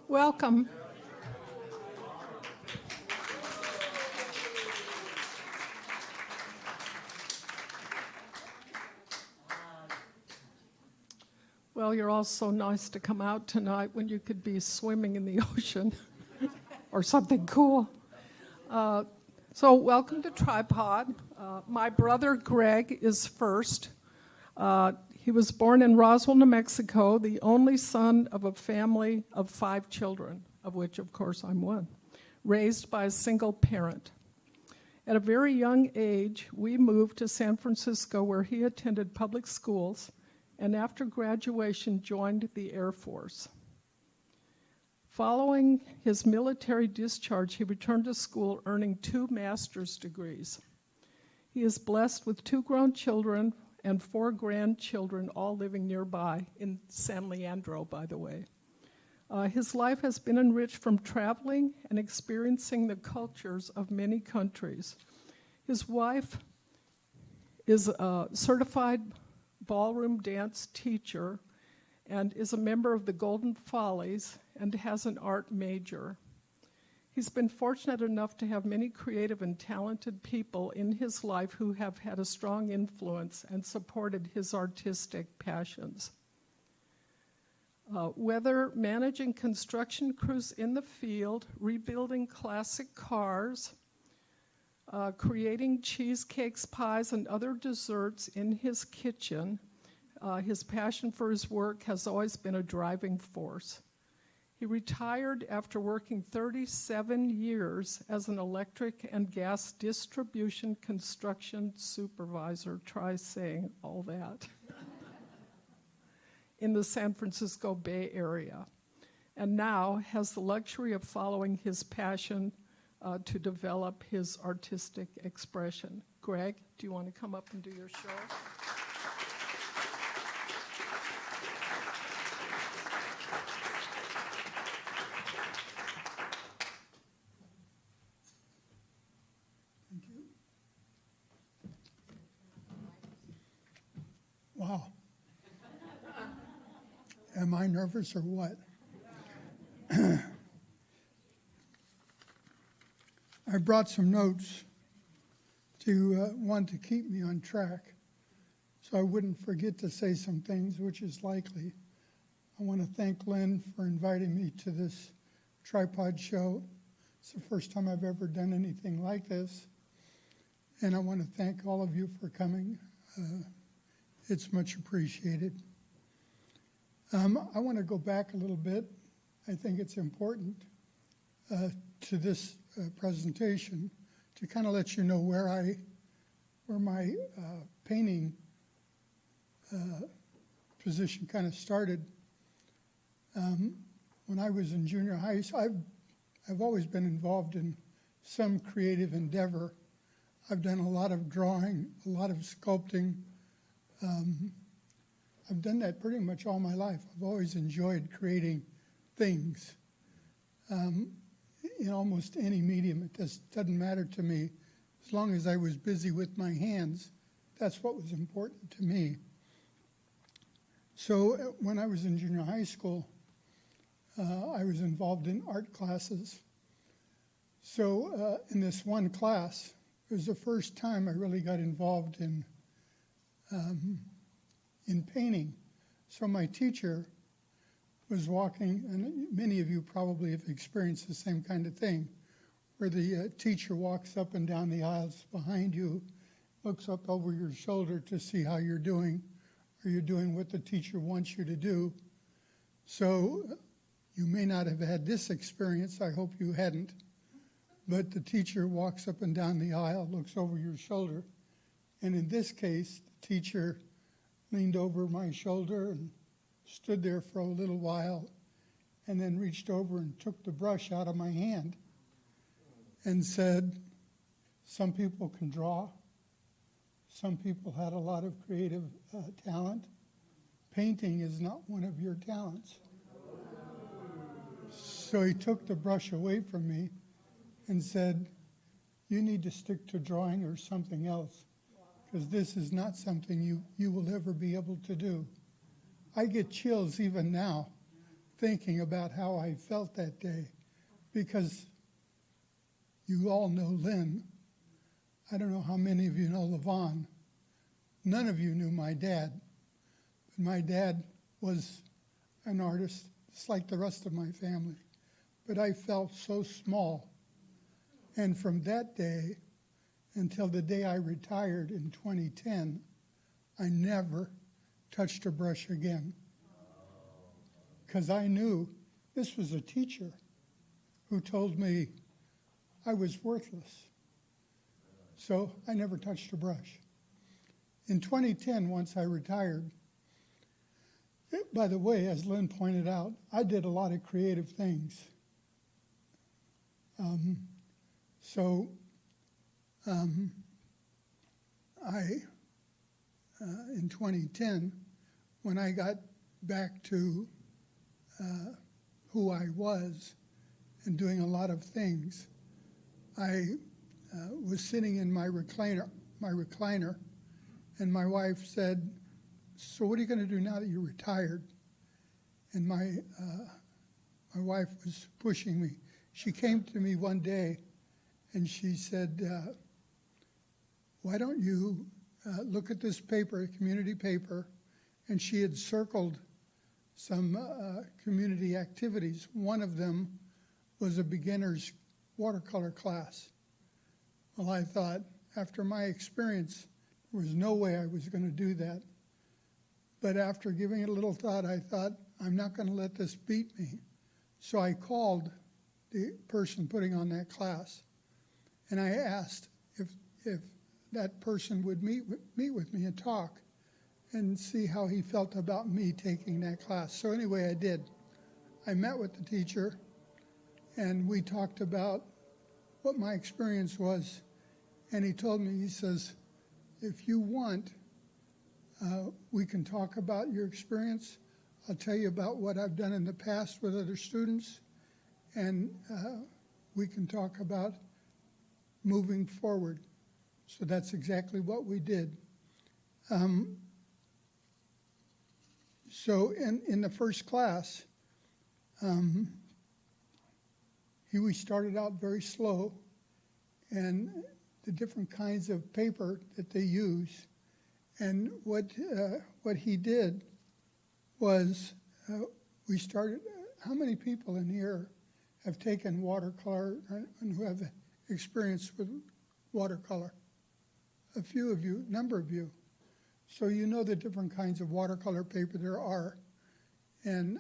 Welcome. Well, you're all so nice to come out tonight when you could be swimming in the ocean or something cool. So welcome to Tripod. My brother Greg is first. He was born in Roswell, New Mexico, the only son of a family of 5 children, of which, of course, I'm one, raised by a single parent. At a very young age, we moved to San Francisco, where he attended public schools, and after graduation joined the Air Force. Following his military discharge, he returned to school earning 2 master's degrees. He is blessed with 2 grown children and 4 grandchildren, all living nearby in San Leandro, by the way. His life has been enriched from traveling and experiencing the cultures of many countries. His wife is a certified ballroom dance teacher and is a member of the Golden Follies and has an art major. He's been fortunate enough to have many creative and talented people in his life who have had a strong influence and supported his artistic passions. Whether managing construction crews in the field, rebuilding classic cars, creating cheesecakes, pies, and other desserts in his kitchen, his passion for his work has always been a driving force. He retired after working 37 years as an electric and gas distribution construction supervisor, try saying all that, in the San Francisco Bay Area, and now has the luxury of following his passion to develop his artistic expression. Greg, do you want to come up and do your show? Thank you. Wow. Am I nervous or what? I brought some notes to want to keep me on track so I wouldn't forget to say some things, which is likely. I want to thank Lynn for inviting me to this tripod show. It's the first time I've ever done anything like this. And I want to thank all of you for coming. It's much appreciated. I want to go back a little bit. I think it's important to this presentation to kind of let you know where my painting position kind of started. When I was in junior high, I've always been involved in some creative endeavor. I've done a lot of drawing, a lot of sculpting. I've done that pretty much all my life. I've always enjoyed creating things in almost any medium. It just doesn't matter to me. As long as I was busy with my hands, that's what was important to me. So when I was in junior high school, I was involved in art classes. So in this one class, it was the first time I really got involved in painting. So my teacher was walking, and many of you probably have experienced the same kind of thing, where the teacher walks up and down the aisles behind you, looks up over your shoulder to see how you're doing. Are you doing what the teacher wants you to do? So you may not have had this experience. I hope you hadn't. But the teacher walks up and down the aisle, looks over your shoulder. And in this case, the teacher leaned over my shoulder and stood there for a little while, and then reached over and took the brush out of my hand and said, some people can draw. Some people had a lot of creative talent. Painting is not one of your talents. So he took the brush away from me and said, you need to stick to drawing or something else, because this is not something you will ever be able to do. I get chills even now thinking about how I felt that day, because you all know Lynn. I don't know how many of you know LaVonne. None of you knew my dad. But my dad was an artist, just like the rest of my family. But I felt so small. And from that day until the day I retired in 2010, I never touched a brush again. Because I knew this was a teacher who told me I was worthless. So I never touched a brush. In 2010, once I retired, by the way, as Lynn pointed out, I did a lot of creative things. In 2010, when I got back to who I was and doing a lot of things, I was sitting in my recliner, and my wife said, "So what are you going to do now that you're retired?" And my wife was pushing me. She came to me one day, and she said, "Why don't you look at this paper, a community paper?" And she had circled some community activities. One of them was a beginner's watercolor class. Well, I thought, after my experience, there was no way I was going to do that. But after giving it a little thought, I thought, I'm not going to let this beat me. So I called the person putting on that class, and I asked if that person would meet with me and talk and see how he felt about me taking that class. So anyway, I did. I met with the teacher, and we talked about what my experience was. And he told me, he says, if you want, we can talk about your experience. I'll tell you about what I've done in the past with other students, and we can talk about moving forward. So that's exactly what we did. So in the first class, we started out very slow, and the different kinds of paper that they use. And what he did was, we started, how many people in here have taken watercolor and who have experience with watercolor? A few of you, number of you. So you know the different kinds of watercolor paper there are. And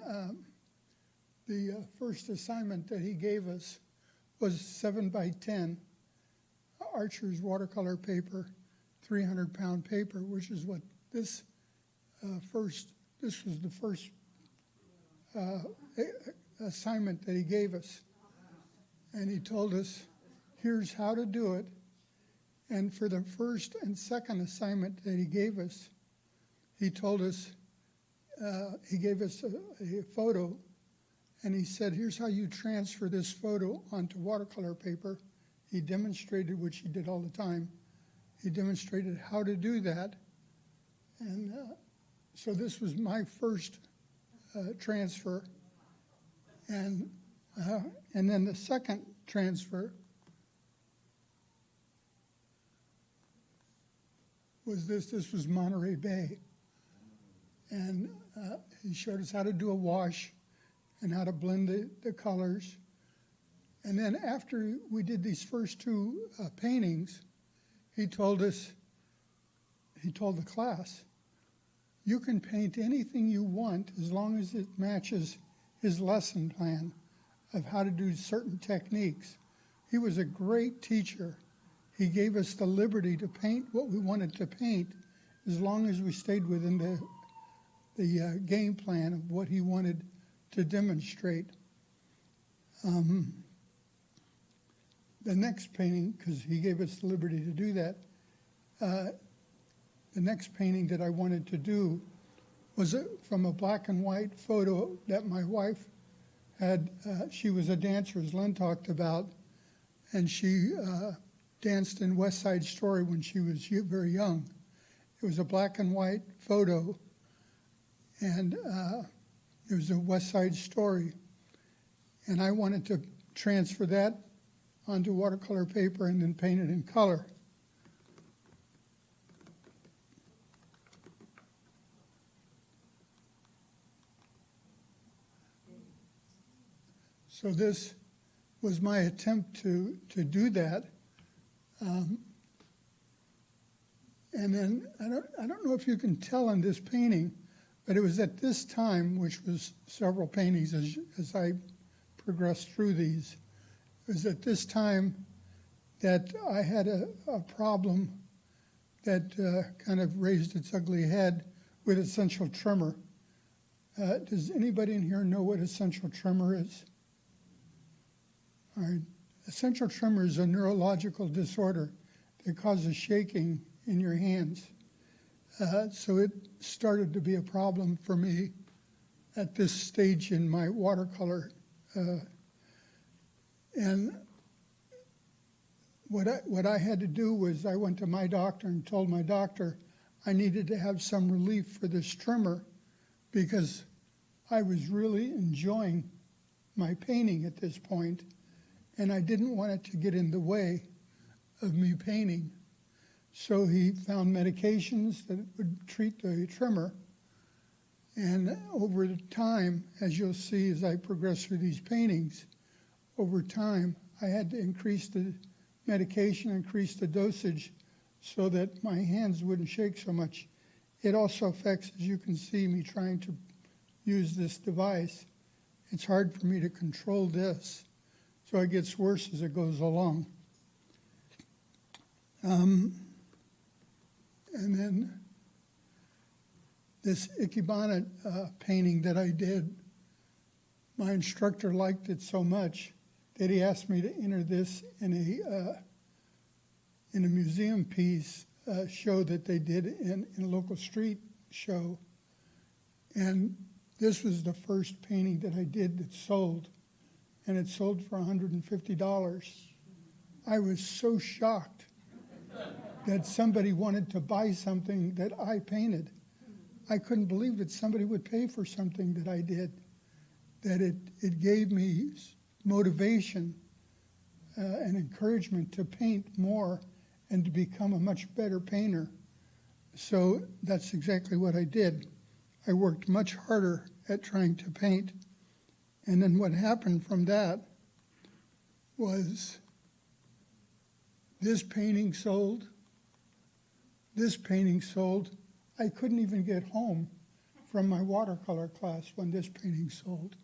the first assignment that he gave us was 7x10 Archer's watercolor paper, 300-pound paper, which is what this was the first assignment that he gave us. And he told us, here's how to do it. And for the first and second assignment that he gave us, he told us, he gave us a photo, and he said, here's how you transfer this photo onto watercolor paper. He demonstrated, which he did all the time. He demonstrated how to do that. And so this was my first transfer. And then the second transfer was this. This was Monterey Bay. And he showed us how to do a wash and how to blend the colors. And then after we did these first two paintings, he told the class, you can paint anything you want as long as it matches his lesson plan of how to do certain techniques. He was a great teacher. He gave us the liberty to paint what we wanted to paint as long as we stayed within the game plan of what he wanted to demonstrate. The next painting, because he gave us the liberty to do that, the next painting that I wanted to do was from a black and white photo that my wife had. She was a dancer, as Lynn talked about, and she danced in West Side Story when she was very young. It was a black and white photo, and It was a West Side Story. And I wanted to transfer that onto watercolor paper and then paint it in color. So this was my attempt to do that. And then, I don't know if you can tell in this painting, but it was at this time, which was several paintings as I progressed through these, it was at this time that I had a problem that kind of raised its ugly head with essential tremor. Does anybody in here know what essential tremor is? All right. Essential tremor is a neurological disorder that causes shaking in your hands. So it started to be a problem for me at this stage in my watercolor. And what I had to do was I went to my doctor and told my doctor I needed to have some relief for this tremor because I was really enjoying my painting at this point, and I didn't want it to get in the way of me painting. So he found medications that would treat the tremor. And over time, as you'll see as I progress through these paintings, over time I had to increase the medication, increase the dosage so that my hands wouldn't shake so much. It also affects, as you can see, me trying to use this device. It's hard for me to control this, so it gets worse as it goes along. And then this Ikebana painting that I did, my instructor liked it so much that he asked me to enter this in a museum piece show that they did in a local street show. And this was the first painting that I did that sold, and it sold for $150. I was so shocked that somebody wanted to buy something that I painted. I couldn't believe that somebody would pay for something that I did, that it gave me motivation and encouragement to paint more and to become a much better painter. So that's exactly what I did. I worked much harder at trying to paint. And then what happened from that was this painting sold. This painting sold. I couldn't even get home from my watercolor class when this painting sold.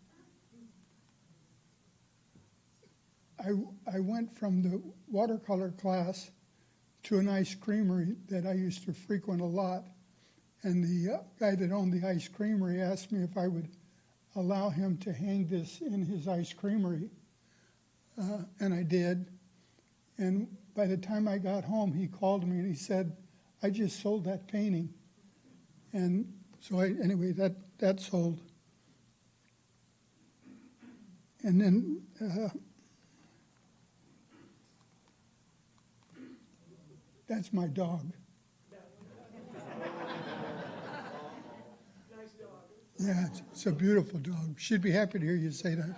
I went from the watercolor class to an ice creamery that I used to frequent a lot. And the guy that owned the ice creamery asked me if I would allow him to hang this in his ice creamery. And I did. And by the time I got home, he called me and he said, I just sold that painting. And so anyway, that sold. And then that's my dog. Yeah, it's a beautiful dog. She'd be happy to hear you say that.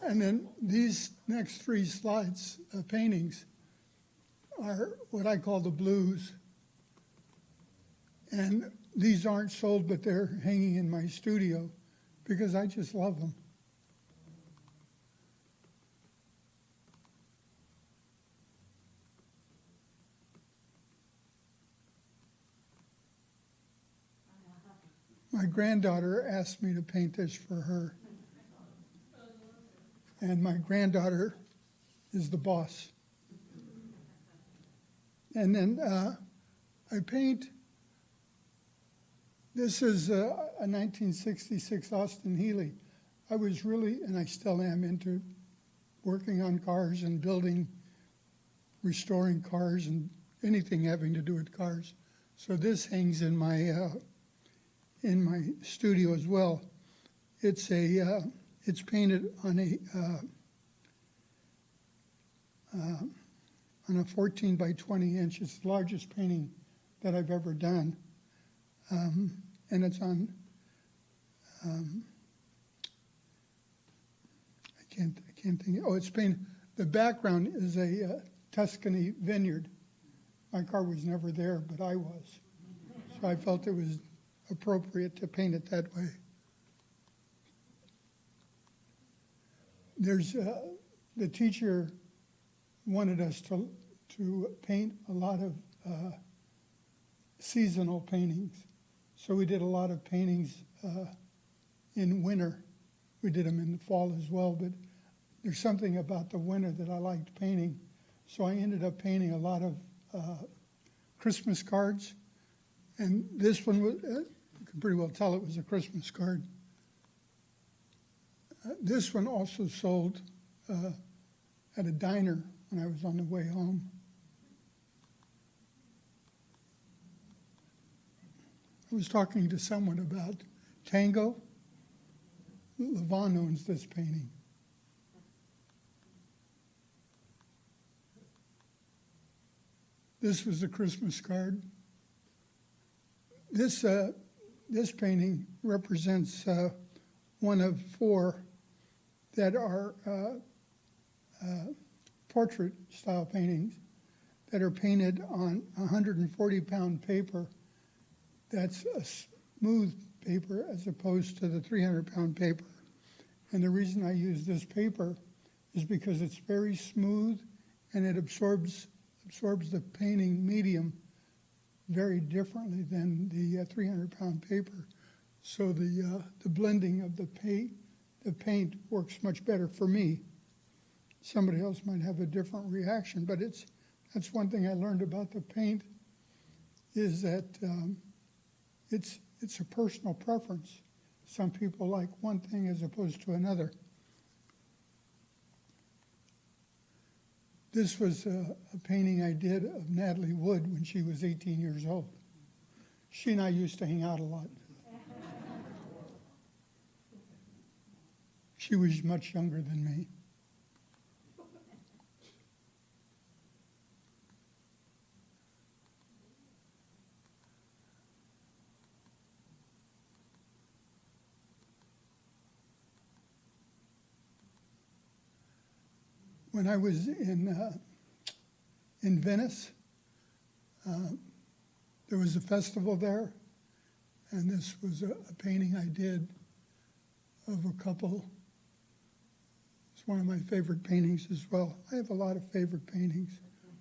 And then these next three slides, paintings, are what I call the blues. And these aren't sold, but they're hanging in my studio because I just love them. My granddaughter asked me to paint this for her. And my granddaughter is the boss. And then I paint, this is a 1966 Austin Healey. I was really, and I still am, into working on cars and building, restoring cars and anything having to do with cars. So this hangs in my studio as well. It's painted on a 14 by 20 inch. It's the largest painting that I've ever done. And it's on I can't think. Oh, it's painted. The background is a Tuscany vineyard. My car was never there, but I was. So I felt it was appropriate to paint it that way. There's the teacher wanted us to paint a lot of seasonal paintings. So we did a lot of paintings in winter. We did them in the fall as well, but there's something about the winter that I liked painting. So I ended up painting a lot of Christmas cards. And this one, you can pretty well tell it was a Christmas card. This one also sold at a diner when I was on the way home. I was talking to someone about tango. LaVonne owns this painting. This was a Christmas card. This painting represents one of 4 that are portrait-style paintings that are painted on 140-pound paper. That's a smooth paper as opposed to the 300-pound paper. And the reason I use this paper is because it's very smooth and it absorbs the painting medium very differently than the 300-pound paper. So the blending of the paint works much better for me. Somebody else might have a different reaction, but that's one thing I learned about the paint is that it's a personal preference. Some people like one thing as opposed to another. This was a painting I did of Natalie Wood when she was 18 years old. She and I used to hang out a lot. She was much younger than me. When I was in Venice, there was a festival there, and this was a painting I did of a couple. It's one of my favorite paintings as well. I have a lot of favorite paintings.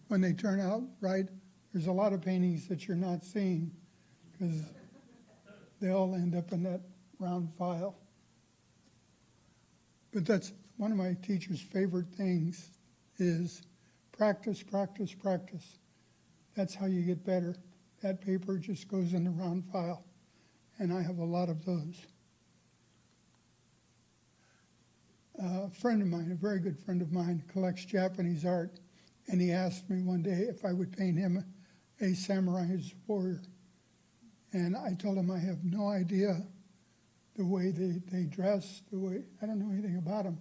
When they turn out right, there's a lot of paintings that you're not seeing because they all end up in that round file. But that's one of my teacher's favorite things is practice, practice, practice. That's how you get better. That paper just goes in the round file, and I have a lot of those. A friend of mine, a very good friend of mine, collects Japanese art, and he asked me one day if I would paint him a samurai's warrior. And I told him I have no idea the way they dress, I don't know anything about them.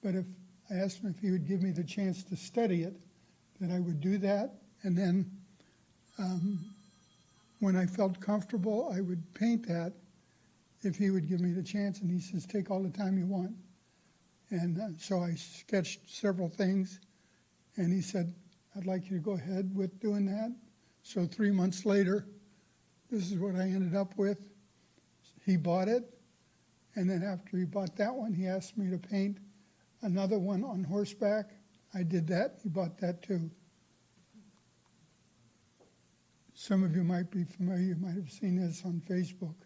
But if I asked him if he would give me the chance to study it, that I would do that. And then when I felt comfortable, I would paint that if he would give me the chance. And he says, take all the time you want. And so I sketched several things. And he said, I'd like you to go ahead with doing that. So 3 months later, this is what I ended up with. He bought it. And then after he bought that one, he asked me to paint another one on horseback. I did that. He bought that too. Some of you might be familiar. You might have seen this on Facebook.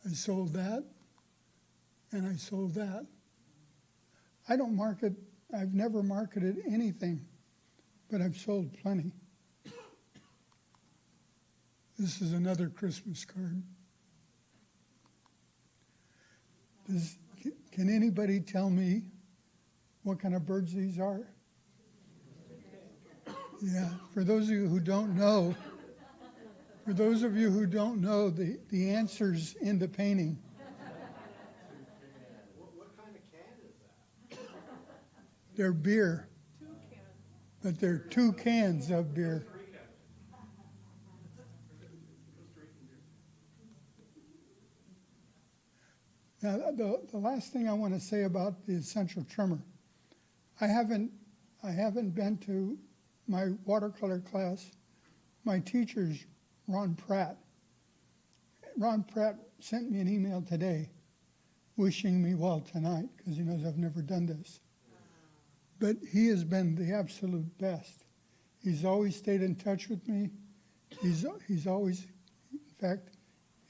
I sold that, and I sold that. I don't market. I've never marketed anything, but I've sold plenty. This is another Christmas card. Can anybody tell me what kind of birds these are? Yeah, for those of you who don't know, the answer's in the painting. What kind of can is that? They're beer, but they're 2 cans of beer. Now, the last thing I want to say about the essential trimmer, I haven't been to my watercolor class. My teacher's Ron Pratt. Ron Pratt sent me an email today wishing me well tonight because he knows I've never done this. But he has been the absolute best. He's always stayed in touch with me. He's always, in fact,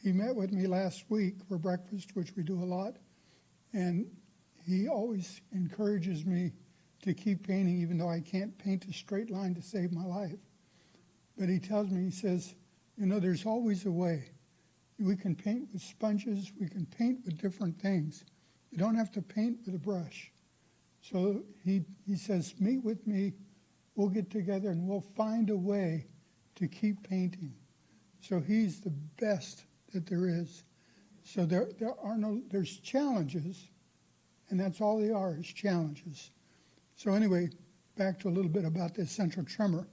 he met with me last week for breakfast, which we do a lot, and he always encourages me to keep painting even though I can't paint a straight line to save my life. But he tells me, he says, you know, there's always a way. We can paint with sponges, we can paint with different things. You don't have to paint with a brush. So he says, meet with me, we'll get together and we'll find a way to keep painting. So he's the best that there is. So there's challenges, and that's all they are, is challenges. So anyway, back to a little bit about the essential trimmer.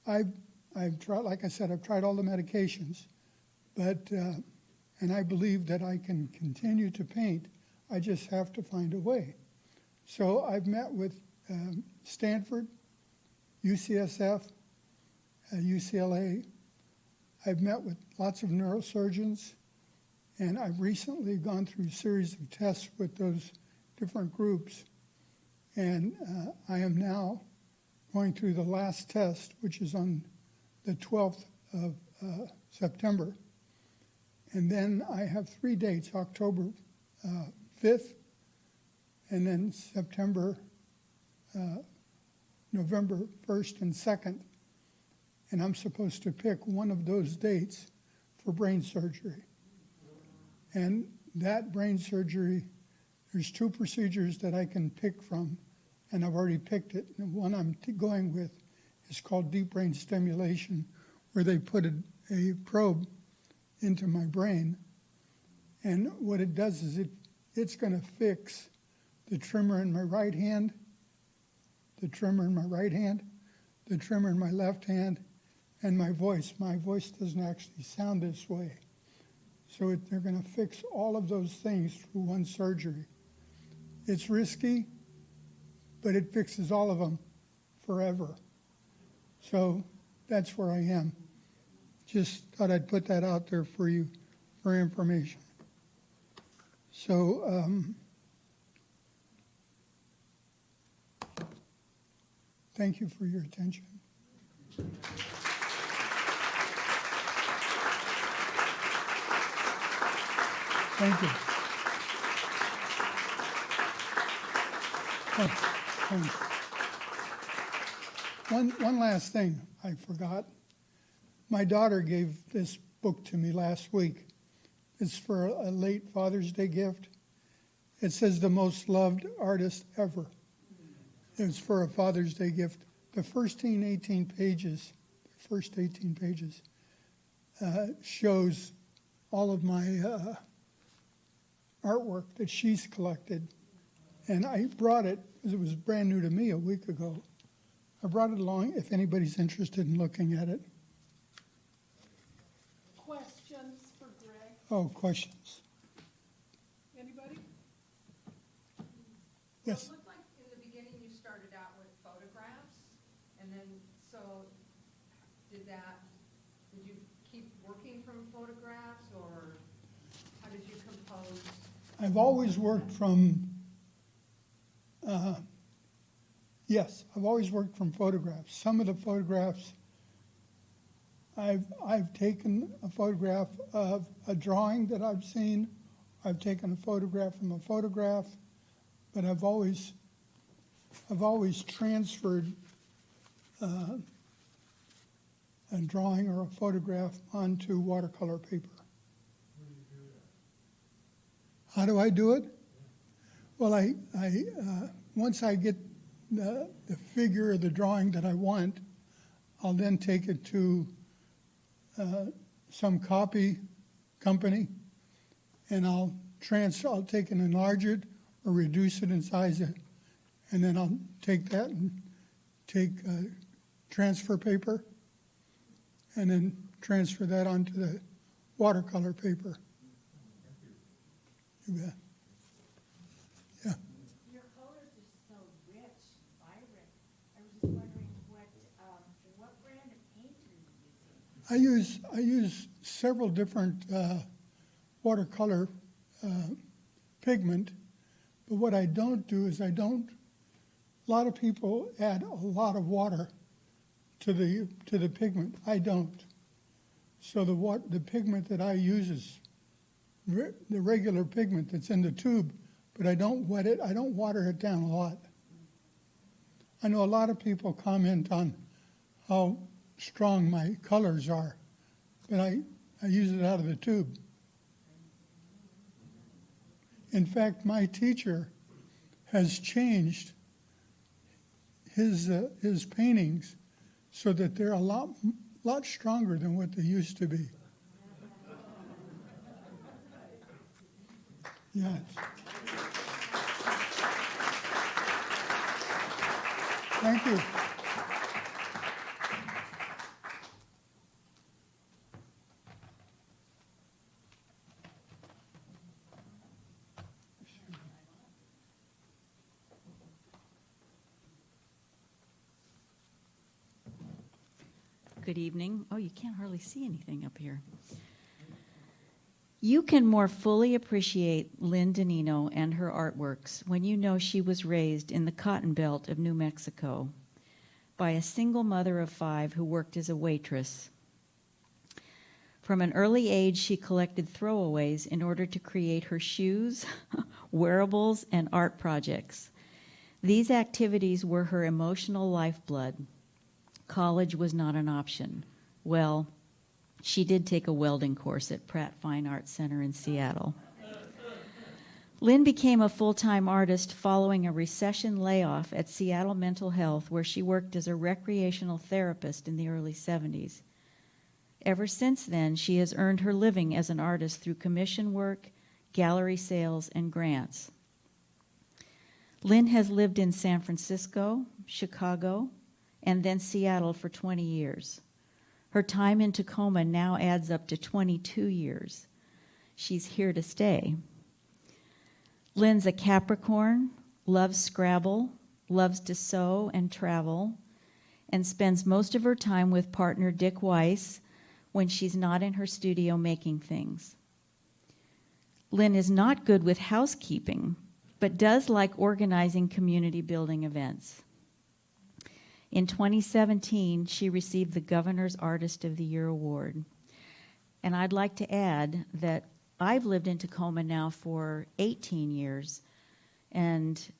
I've tried, like I said, I've tried all the medications, but and I believe that I can continue to paint. I just have to find a way. So I've met with Stanford, UCSF, UCLA. I've met with lots of neurosurgeons, and I've recently gone through a series of tests with those different groups. And I am now going through the last test, which is on the 12th of September. And then I have 3 dates, October 5th, and then November 1st and 2nd. And I'm supposed to pick one of those dates for brain surgery. And that brain surgery, there's 2 procedures that I can pick from, and I've already picked it. And the one I'm going with is called deep brain stimulation, where they put a probe into my brain. And what it does is it's going to fix the tremor in my right hand, the tremor in my right hand, the tremor in my left hand, and my voice. My voice doesn't actually sound this way. So they're going to fix all of those things through one surgery. It's risky, but it fixes all of them forever. So that's where I am. Just thought I'd put that out there for you for information. So thank you for your attention. Thank you. Oh, thanks. One last thing I forgot. My daughter gave this book to me last week. It's for a late Father's Day gift. It says the most loved artist ever. It's for a Father's Day gift. The first 18 pages shows all of my artwork that she's collected. And I brought it, because it was brand new to me a week ago. I brought it along if anybody's interested in looking at it. Questions for Greg? Oh, questions. Anybody? Yes. It looked like in the beginning you started out with photographs, and then, so did you keep working from photographs, or how did you compose? I've always worked from, yes, I've always worked from photographs. Some of the photographs, I've taken a photograph of a drawing that I've seen. I've taken a photograph from a photograph, but I've always transferred a drawing or a photograph onto watercolor paper. How do I do it? Well, I once I get the figure or the drawing that I want, I'll then take it to some copy company, and I'll take and enlarge it or reduce it in size, and then I'll take that and take transfer paper, and then transfer that onto the watercolor paper. You bet. Yeah. Your colors are so rich, vibrant. I was just wondering what brand of paint are you using? I use several different watercolor pigment, but what I don't do is a lot of people add a lot of water to the pigment. I don't. So the pigment that I use is the regular pigment that's in the tube, but I don't wet it. I don't water it down a lot. I know a lot of people comment on how strong my colors are, but I use it out of the tube. In fact, my teacher has changed his paintings so that they're a lot stronger than what they used to be. Yes. Thank you. Good evening. Oh, you can't hardly see anything up here. You can more fully appreciate Lynn Di Nino and her artworks when you know she was raised in the cotton belt of New Mexico by a single mother of 5 who worked as a waitress. From an early age, she collected throwaways in order to create her shoes, wearables, and art projects. These activities were her emotional lifeblood. College was not an option. Well, she did take a welding course at Pratt Fine Arts Center in Seattle. Lynn became a full-time artist following a recession layoff at Seattle Mental Health, where she worked as a recreational therapist in the early 70s. Ever since then, she has earned her living as an artist through commission work, gallery sales, and grants. Lynn has lived in San Francisco, Chicago, and then Seattle for 20 years. Her time in Tacoma now adds up to 22 years. She's here to stay. Lynn's a Capricorn, loves Scrabble, loves to sew and travel, and spends most of her time with partner Dick Weiss when she's not in her studio making things. Lynn is not good with housekeeping, but does like organizing community building events. In 2017, she received the Governor's Artist of the Year Award. And I'd like to add that I've lived in Tacoma now for 18 years, and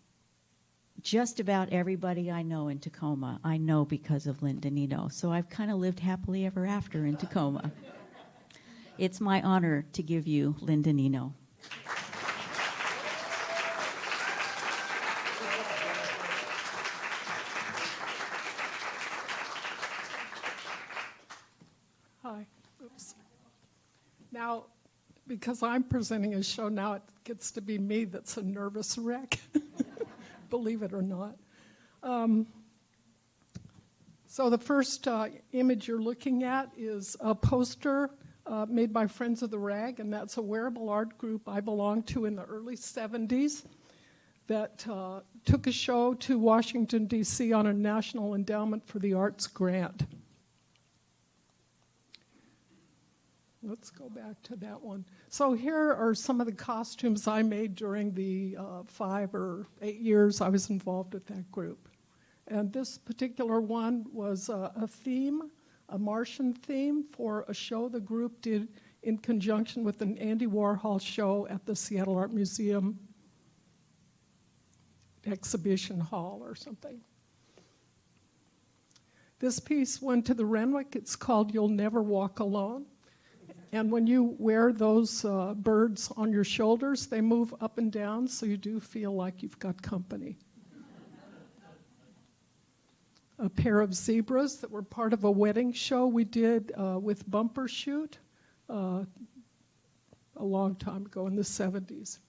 just about everybody I know in Tacoma, I know because of Lynn Di Nino. So I've kind of lived happily ever after in Tacoma. It's my honor to give you Lynn Di Nino. Hi. Oops. Now, because I'm presenting a show, now it gets to be me that's a nervous wreck, believe it or not. So the first image you're looking at is a poster made by Friends of the Rag, and that's a wearable art group I belonged to in the early 70s that took a show to Washington, D.C. on a National Endowment for the Arts grant. Let's go back to that one. So here are some of the costumes I made during the 5 or 8 years I was involved with that group. And this particular one was a theme, a Martian theme for a show the group did in conjunction with an Andy Warhol show at the Seattle Art Museum exhibition hall or something. This piece went to the Renwick. It's called You'll Never Walk Alone. And when you wear those birds on your shoulders, they move up and down, so you do feel like you've got company. A pair of zebras that were part of a wedding show we did with Bumper Shoot a long time ago in the 70s.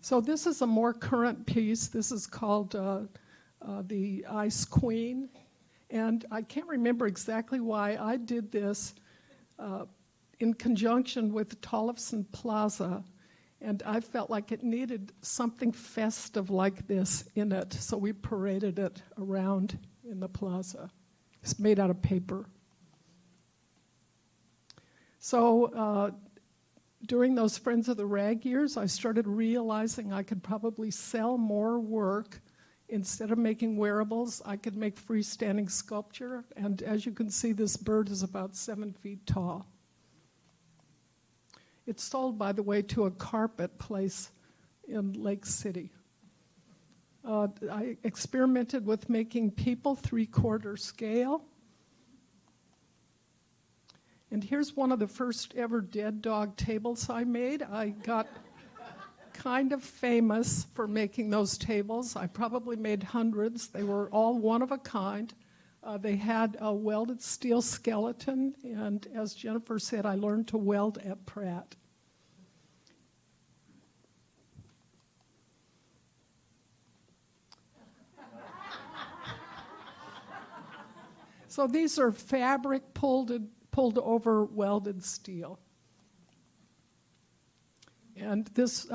So this is a more current piece. This is called The Ice Queen. And I can't remember exactly why I did this in conjunction with Tollefson Plaza, and I felt like it needed something festive like this in it, so we paraded it around in the plaza. It's made out of paper. So during those Friends of the Rag years, I started realizing I could probably sell more work. Instead of making wearables, I could make freestanding sculpture, and as you can see, this bird is about 7 feet tall. It's sold, by the way, to a carpet place in Lake City. I experimented with making people 3/4 scale. And here's one of the first ever dead dog tables I made. I got kind of famous for making those tables. I probably made hundreds. They were all one of a kind. They had a welded steel skeleton, and as Jennifer said, I learned to weld at Pratt. So these are fabric pulled over welded steel. And this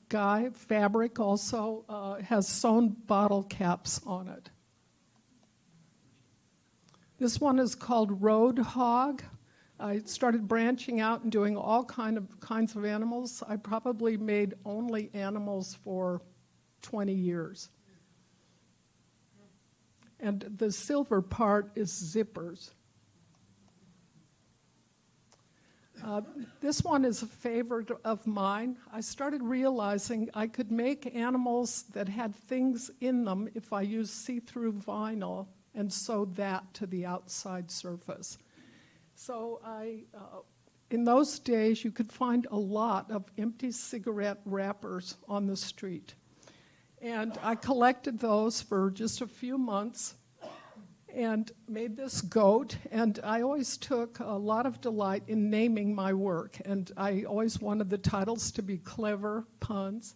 guy, fabric, also has sewn bottle caps on it. This one is called Road Hog. I started branching out and doing all kinds of animals. I probably made only animals for 20 years. And the silver part is zippers. This one is a favorite of mine. I started realizing I could make animals that had things in them if I used see-through vinyl and sewed that to the outside surface. So in those days, you could find a lot of empty cigarette wrappers on the street. And I collected those for just a few months and made this goat, and I always took a lot of delight in naming my work, and I always wanted the titles to be clever puns.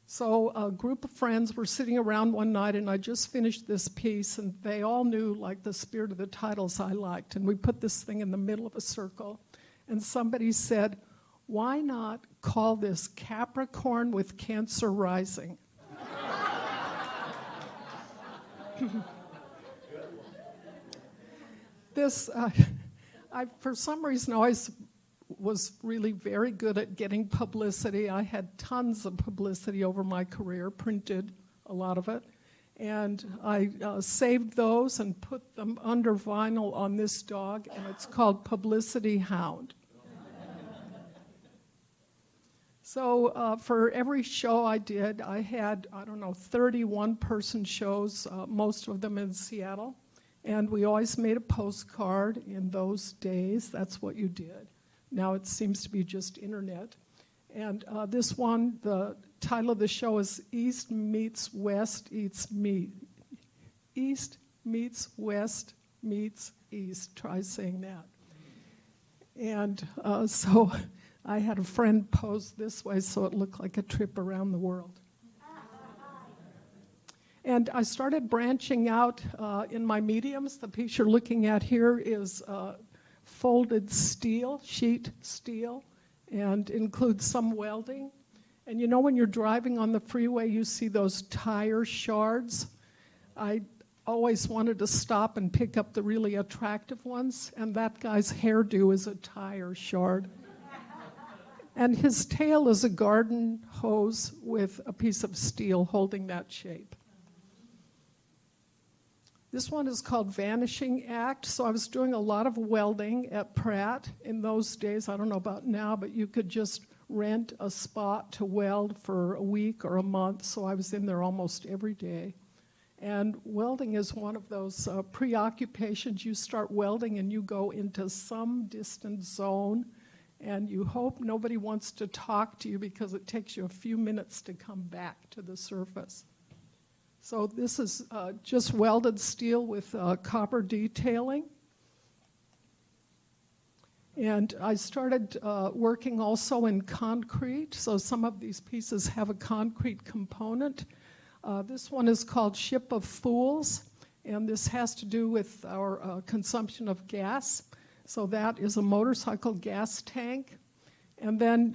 So a group of friends were sitting around one night, and I just finished this piece, and they all knew like the spirit of the titles I liked, and we put this thing in the middle of a circle, and somebody said, "Why not call this Capricorn with Cancer Rising?" This, I for some reason always was really very good at getting publicity. I had tons of publicity over my career, printed a lot of it, and I saved those and put them under vinyl on this dog, and it's called Publicity Hound. So for every show I did, I had, 31-person shows, most of them in Seattle. And we always made a postcard in those days. That's what you did. Now it seems to be just internet. And this one, the title of the show is East Meets West Eats Meat. East meets West meets East. Try saying that. And so I had a friend pose this way so it looked like a trip around the world. And I started branching out in my mediums. The piece you're looking at here is folded steel, sheet steel, and includes some welding. And you know when you're driving on the freeway, you see those tire shards? I always wanted to stop and pick up the really attractive ones, and that guy's hairdo is a tire shard. And his tail is a garden hose with a piece of steel holding that shape. This one is called Vanishing Act. So I was doing a lot of welding at Pratt in those days. I don't know about now, but you could just rent a spot to weld for a week or a month. So I was in there almost every day. And welding is one of those preoccupations. You start welding and you go into some distant zone, and you hope nobody wants to talk to you because it takes you a few minutes to come back to the surface. So this is just welded steel with copper detailing. And I started working also in concrete. So some of these pieces have a concrete component. This one is called Ship of Fools, and this has to do with our consumption of gas. So that is a motorcycle gas tank. And then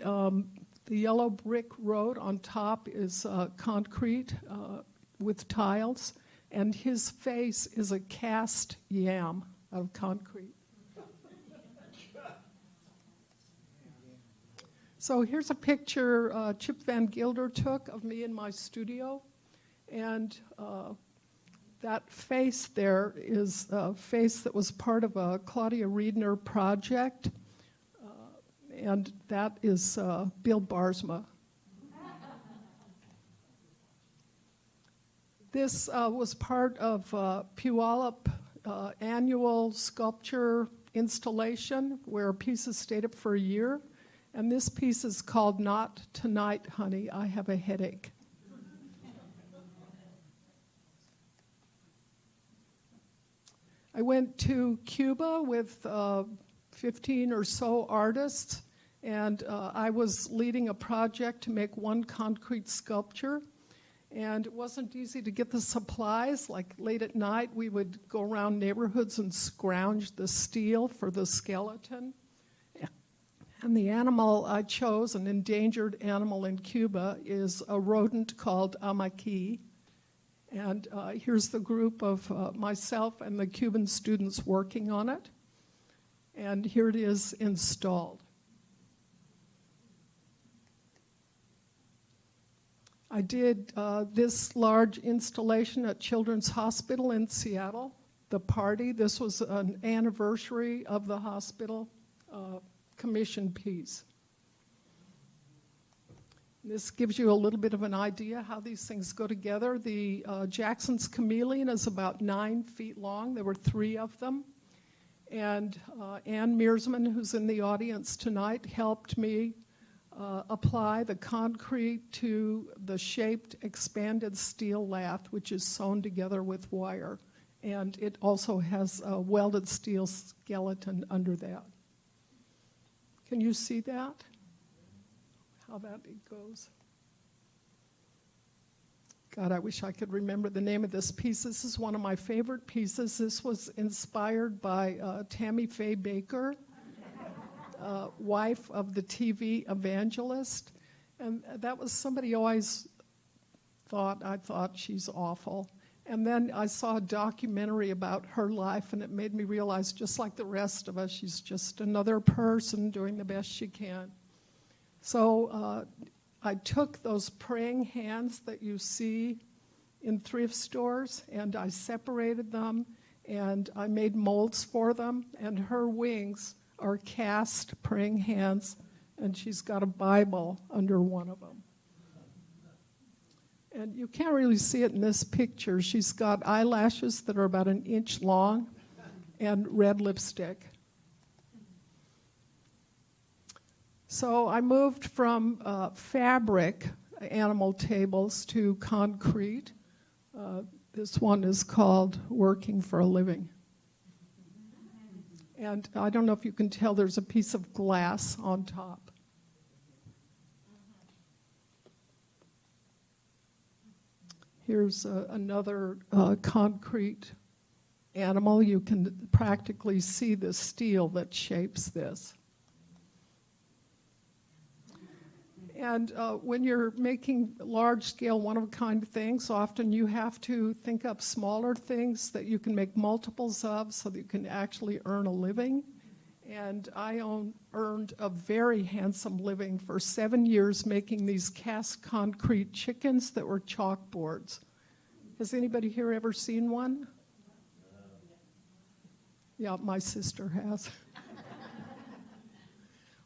the yellow brick road on top is concrete with tiles. And his face is a cast yam out of concrete. So here's a picture Chip Van Gilder took of me in my studio. And that face there is a face that was part of a Claudia Riedner project. And that is Bill Barsma. This was part of Puyallup annual sculpture installation where pieces stayed up for a year. And this piece is called Not Tonight, Honey, I Have a Headache. I went to Cuba with 15 or so artists, and I was leading a project to make one concrete sculpture. And it wasn't easy to get the supplies. Like late at night, we would go around neighborhoods and scrounge the steel for the skeleton. And the animal I chose, an endangered animal in Cuba, is a rodent called amaki. And here's the group of myself and the Cuban students working on it. And here it is installed. I did this large installation at Children's Hospital in Seattle, the party. This was an anniversary of the hospital commission piece. This gives you a little bit of an idea how these things go together. The Jackson's chameleon is about 9 feet long. There were 3 of them. And Ann Mearsman, who's in the audience tonight, helped me apply the concrete to the shaped expanded steel lath, which is sewn together with wire. And it also has a welded steel skeleton under that. Can you see that? How that goes? God, I wish I could remember the name of this piece. This is one of my favorite pieces. This was inspired by Tammy Faye Baker, wife of the TV evangelist. And that was somebody always I thought she's awful. And then I saw a documentary about her life, and it made me realize, just like the rest of us, she's just another person doing the best she can. So I took those praying hands that you see in thrift stores, and I separated them, and I made molds for them, and her wings are cast praying hands, and she's got a Bible under one of them. And you can't really see it in this picture. She's got eyelashes that are about 1 inch long and red lipstick. So I moved from fabric animal tables to concrete. This one is called Working for a Living. And I don't know if you can tell, there's a piece of glass on top. Here's another concrete animal. You can practically see the steel that shapes this. And when you're making large-scale, one-of-a-kind things, often you have to think up smaller things that you can make multiples of so that you can actually earn a living. And I earned a very handsome living for 7 years making these cast concrete chickens that were chalkboards. Has anybody here ever seen one? Yeah, my sister has.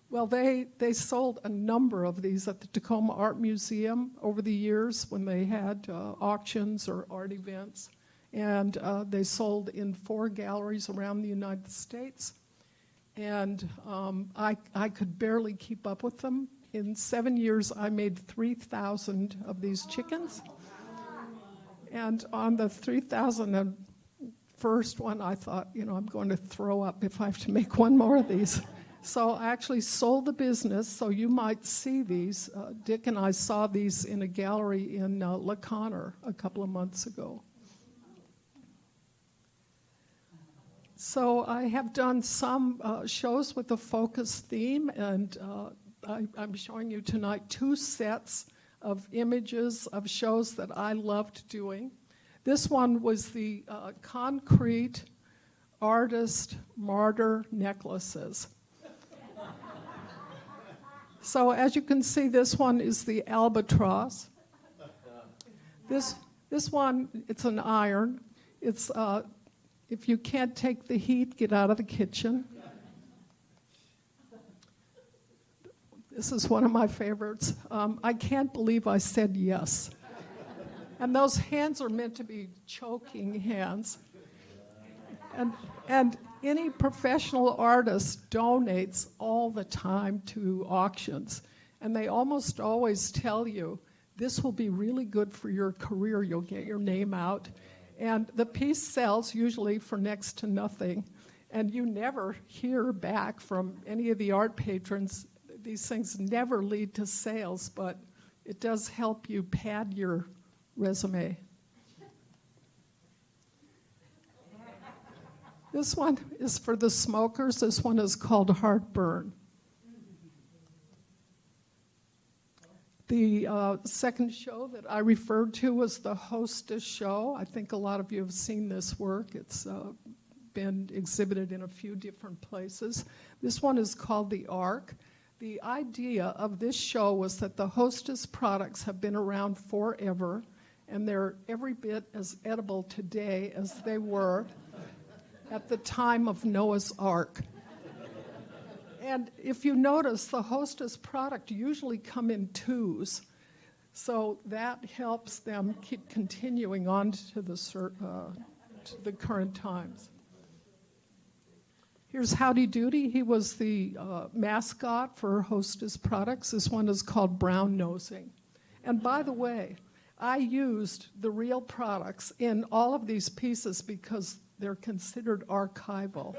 Well, they sold a number of these at the Tacoma Art Museum over the years when they had auctions or art events. And they sold in 4 galleries around the United States. And I could barely keep up with them. In 7 years, I made 3,000 of these chickens. And on the 3,001st one, I thought, I'm going to throw up if I have to make one more of these. So I actually sold the business, so you might see these. Dick and I saw these in a gallery in La Conner a couple of months ago. So I have done some shows with a focus theme, and I'm showing you tonight 2 sets of images of shows that I loved doing. This one was the concrete artist martyr necklaces. So as you can see, this one is the albatross. This one, it's an iron. It's if you can't take the heat, get out of the kitchen. This is one of my favorites. I can't believe I said yes. And those hands are meant to be choking hands. And any professional artist donates all the time to auctions. And they almost always tell you, this will be really good for your career. You'll get your name out. And the piece sells usually for next to nothing. And you never hear back from any of the art patrons. These things never lead to sales, but it does help you pad your resume. This one is for the smokers. This one is called Heartburn. The second show that I referred to was the Hostess Show. I think a lot of you have seen this work. It's been exhibited in a few different places. This one is called The Ark. The idea of this show was that the Hostess products have been around forever, and they're every bit as edible today as they were at the time of Noah's Ark. And if you notice, the Hostess product usually come in 2s, so that helps them keep continuing on to the current times. Here's Howdy Doody. He was the mascot for Hostess products. This one is called Brown Nosing. And by the way, I used the real products in all of these pieces because they're considered archival.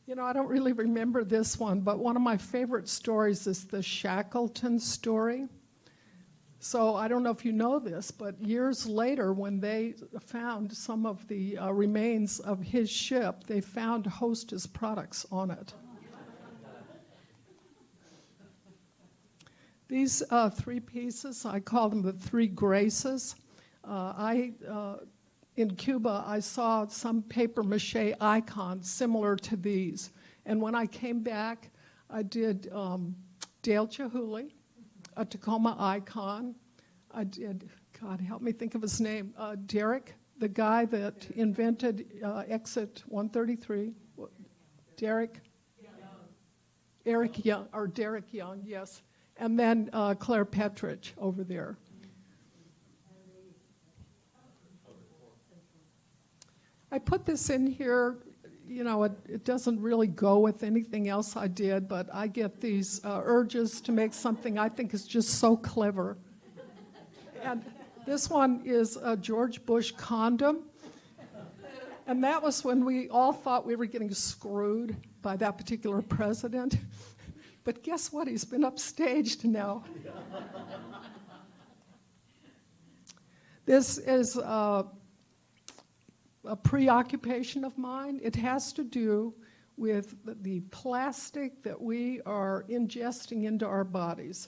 You know, I don't really remember this one, but one of my favorite stories is the Shackleton story. So I don't know if you know this, but years later, when they found some of the remains of his ship, they found Hostess products on it. These 3 pieces, I call them the 3 graces. In Cuba, I saw some paper mache icons similar to these. And when I came back, I did Dale Chihuly, a Tacoma icon. I did, God, help me think of his name, Derek, the guy that invented Exit 133. Derek Young, yes. And then Claire Petridge over there. I put this in here, you know, it doesn't really go with anything else I did, but I get these urges to make something I think is just so clever. And this one is a George Bush condom. And that was when we all thought we were getting screwed by that particular president. But guess what? He's been upstaged now. This is a preoccupation of mine. It has to do with the plastic that we are ingesting into our bodies.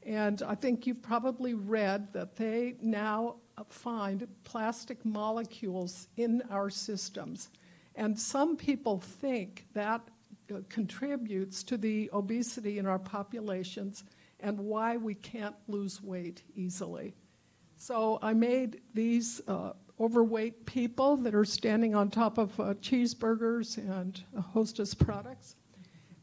And I think you've probably read that they now find plastic molecules in our systems. And some people think that contributes to the obesity in our populations and why we can't lose weight easily. So I made these overweight people that are standing on top of cheeseburgers and Hostess products.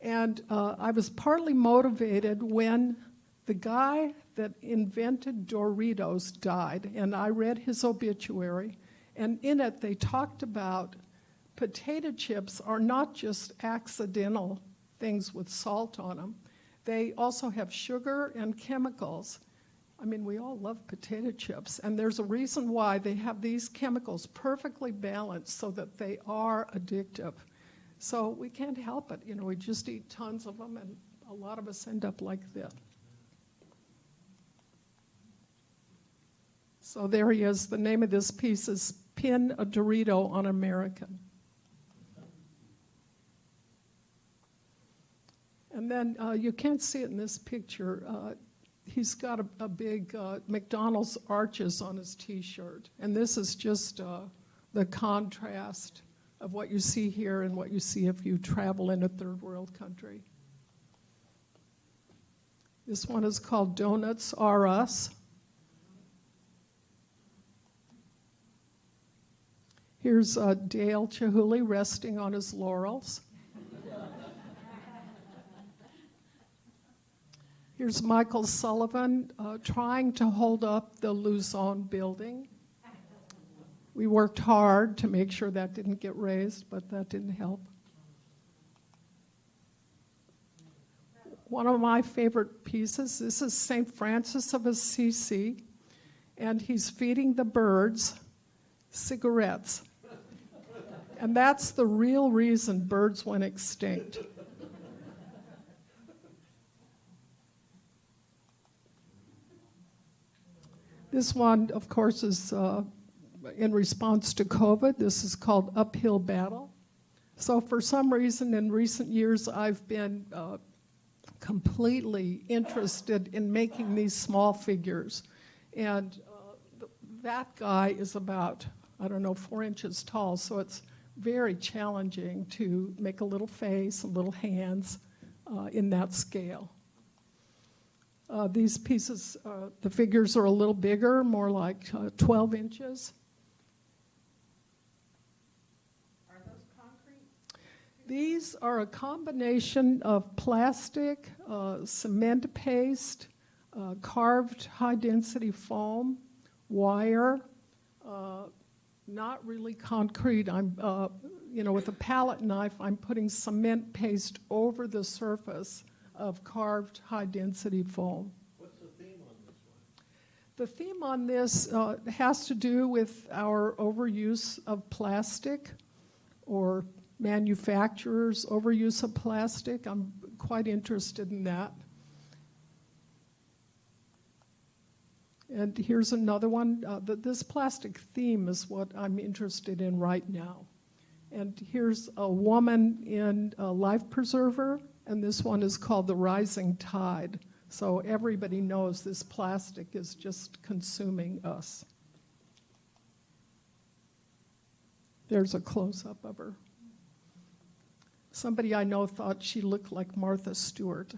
And I was partly motivated when the guy that invented Doritos died, and I read his obituary, and in it they talked about potato chips are not just accidental things with salt on them. They also have sugar and chemicals. I mean, we all love potato chips, and there's a reason why they have these chemicals perfectly balanced so that they are addictive. So we can't help it. You know, we just eat tons of them, and a lot of us end up like this. So there he is. The name of this piece is Pin a Dorito on American. And then you can't see it in this picture. He's got a big McDonald's arches on his T-shirt. And this is just the contrast of what you see here and what you see if you travel in a third world country. This one is called Donuts Are Us. Here's Dale Chihuly resting on his laurels. Here's Michael Sullivan trying to hold up the Luzon building. We worked hard to make sure that didn't get raised, but that didn't help. One of my favorite pieces, this is St. Francis of Assisi, and he's feeding the birds cigarettes. And that's the real reason birds went extinct. This one, of course, is in response to COVID. This is called Uphill Battle. So for some reason in recent years, I've been completely interested in making these small figures. And that guy is about, 4 inches tall, so it's very challenging to make a little face and little hands in that scale. These pieces, the figures are a little bigger, more like 12 inches. Are those concrete? These are a combination of plastic, cement paste, carved high-density foam, wire, not really concrete. I'm, with a palette knife, I'm putting cement paste over the surface of carved high-density foam. What's the theme on this one? The theme on this has to do with our overuse of plastic or manufacturers' overuse of plastic. I'm quite interested in that. And here's another one. This plastic theme is what I'm interested in right now. And here's a woman in a life preserver, and this one is called The Rising Tide. So everybody knows this plastic is just consuming us. There's a close-up of her. Somebody I know thought she looked like Martha Stewart.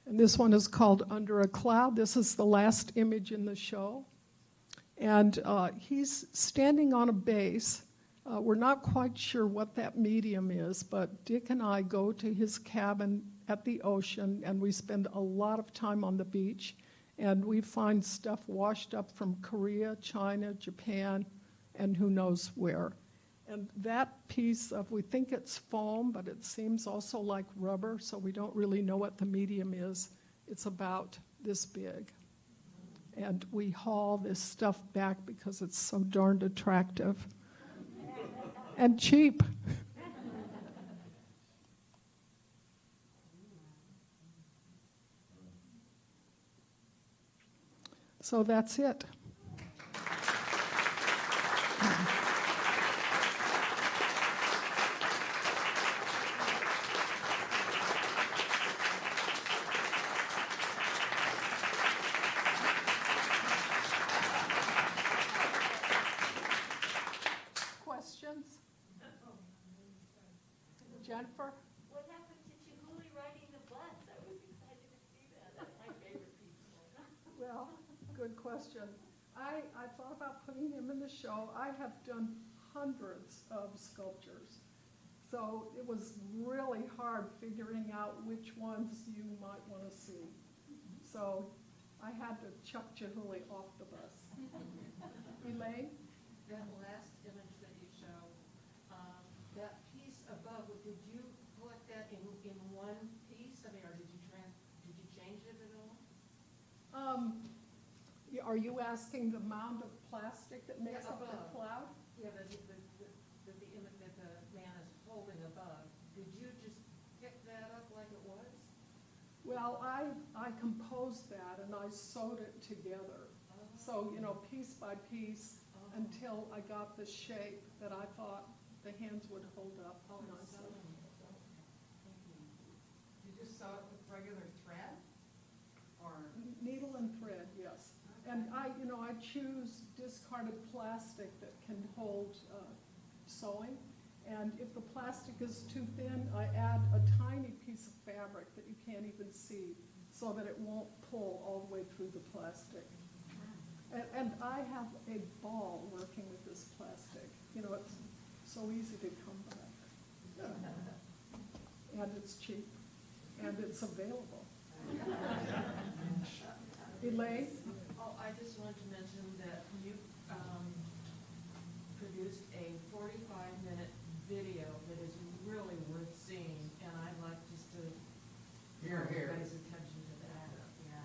And this one is called Under a Cloud. This is the last image in the show. And he's standing on a base. We're not quite sure what that medium is, but Dick and I go to his cabin at the ocean, and we spend a lot of time on the beach. And we find stuff washed up from Korea, China, Japan, and who knows where. And that piece of, we think it's foam, but it seems also like rubber, so we don't really know what the medium is. It's about this big. And we haul this stuff back because it's so darned attractive and cheap. So that's it. Questions? Jennifer? What happened to Chihuly riding the bus? I was excited to see that. That's my favorite piece. Well, good question. I thought about putting him in the show. I have done hundreds of sculptures. So it was really hard figuring out which ones you might want to see. So I had to chuck Chihuly off the bus. Elaine? That last image that you show, that piece above, did you collect that in one piece? I mean, or did you change it at all? Are you asking the mound of plastic that makes up the above. cloud? Yeah, the image that the man is holding above. Did you just pick that up like it was? Well, I composed that and I sewed it together. So, you know, piece by piece until I got the shape that I thought the hands would hold up nicely. You just sew it with regular thread? Or? Needle and thread, yes. And I choose discarded plastic that can hold sewing. And if the plastic is too thin, I add a tiny piece of fabric that you can't even see so that it won't pull all the way through the plastic. And I have a ball working with this plastic. You know, it's so easy to come by. And it's cheap. And it's available. Elaine? Oh, I just wanted to mention that you produced a 45-minute video that is really worth seeing, and I'd like just to draw everybody's attention to that. Yeah,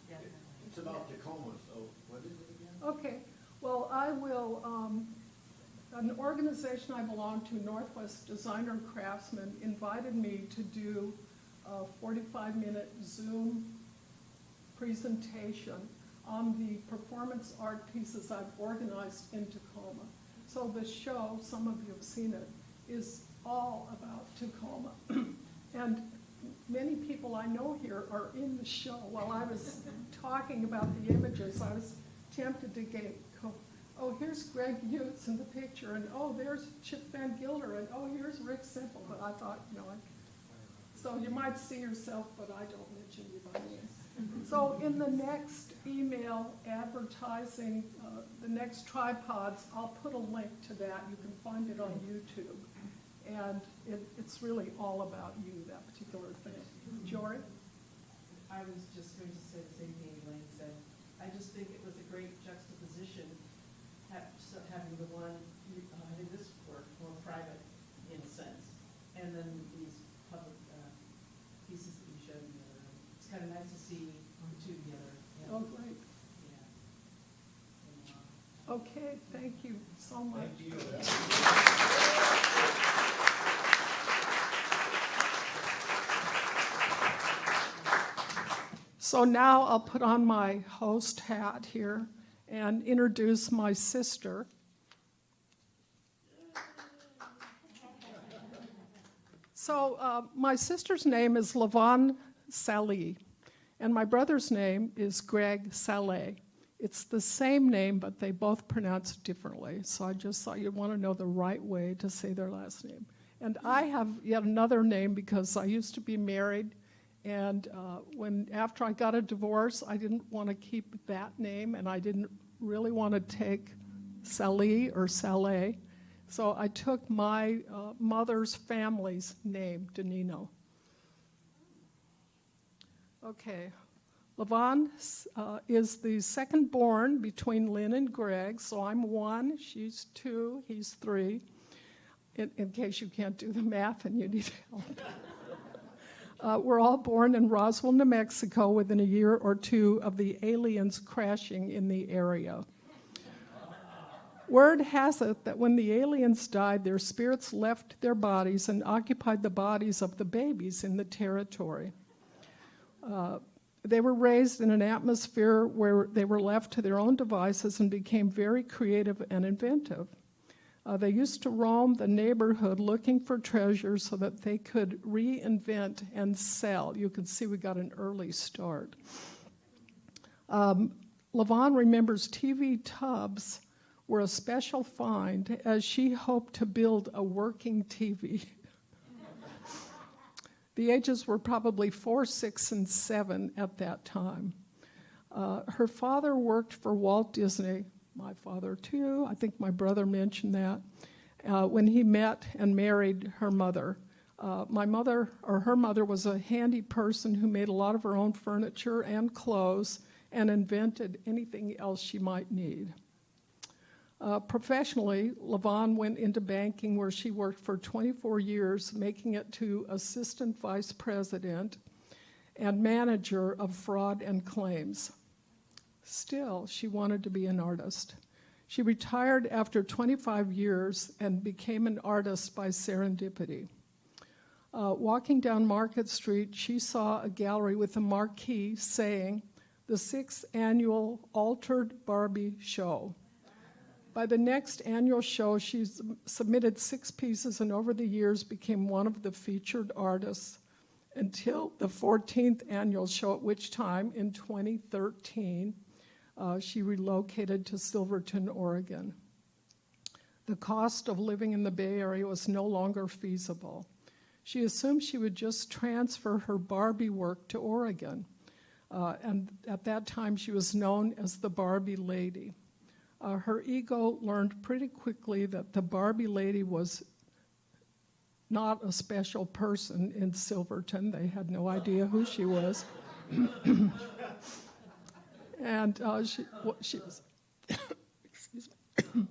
definitely. It's about Tacoma, so what is it again? Okay, well, I will, an organization I belong to, Northwest Designer and Craftsmen, invited me to do a 45-minute Zoom presentation on the performance art pieces I've organized in Tacoma. So the show, some of you have seen it, is all about Tacoma. And many people I know here are in the show. While I was talking about the images, I was tempted to go, oh, here's Greg Utes in the picture, and oh, there's Chip Van Gilder, and oh, here's Rick Simple. But I thought, so you might see yourself, but I don't mention you by name. So in the next email advertising, the next tripods, I'll put a link to that. You can find it on YouTube. And it's really all about you, that particular thing. Jory? I was just going to say the same thing Elaine said. I just think it was a great juxtaposition, having the one, having this work more private in a sense, and then these public pieces that you showed together. It's kind of nice to see the two together. Oh, great. Yeah. Okay, thank you so much. Thank you. So now I'll put on my host hat here and introduce my sister. So my sister's name is LaVonne Sallee, and my brother's name is Greg Sallee. It's the same name, but they both pronounce it differently. So I just thought you'd want to know the right way to say their last name. And I have yet another name because I used to be married, and after I got a divorce, I didn't want to keep that name, and I didn't really want to take Sallee or Saleh. So I took my mother's family's name, Di Nino. Okay. LaVonne is the second born between Lynn and Greg, so I'm 1, she's 2, he's 3, in case you can't do the math and you need help. We're all born in Roswell, New Mexico, within a year or two of the aliens crashing in the area. Word has it that when the aliens died, their spirits left their bodies and occupied the bodies of the babies in the territory. They were raised in an atmosphere where they were left to their own devices and became very creative and inventive. They used to roam the neighborhood looking for treasures so that they could reinvent and sell. You can see we got an early start. LaVonne remembers TV tubs were a special find as she hoped to build a working TV. The ages were probably 4, 6, and 7 at that time. Her father worked for Walt Disney, my father too, I think my brother mentioned that, when he met and married her mother. Her mother was a handy person who made a lot of her own furniture and clothes and invented anything else she might need. Professionally, LaVonne went into banking where she worked for 24 years, making it to assistant vice president and manager of fraud and claims. Still, she wanted to be an artist. She retired after 25 years and became an artist by serendipity. Walking down Market Street, she saw a gallery with a marquee saying, "The 6th Annual Altered Barbie Show." By the next annual show, she submitted 6 pieces and over the years became one of the featured artists until the 14th annual show, at which time, in 2013, she relocated to Silverton, Oregon. The cost of living in the Bay Area was no longer feasible. She assumed she would just transfer her Barbie work to Oregon. And at that time, she was known as the Barbie Lady. Her ego learned pretty quickly that the Barbie Lady was not a special person in Silverton. They had no idea who she was. And she was, excuse me.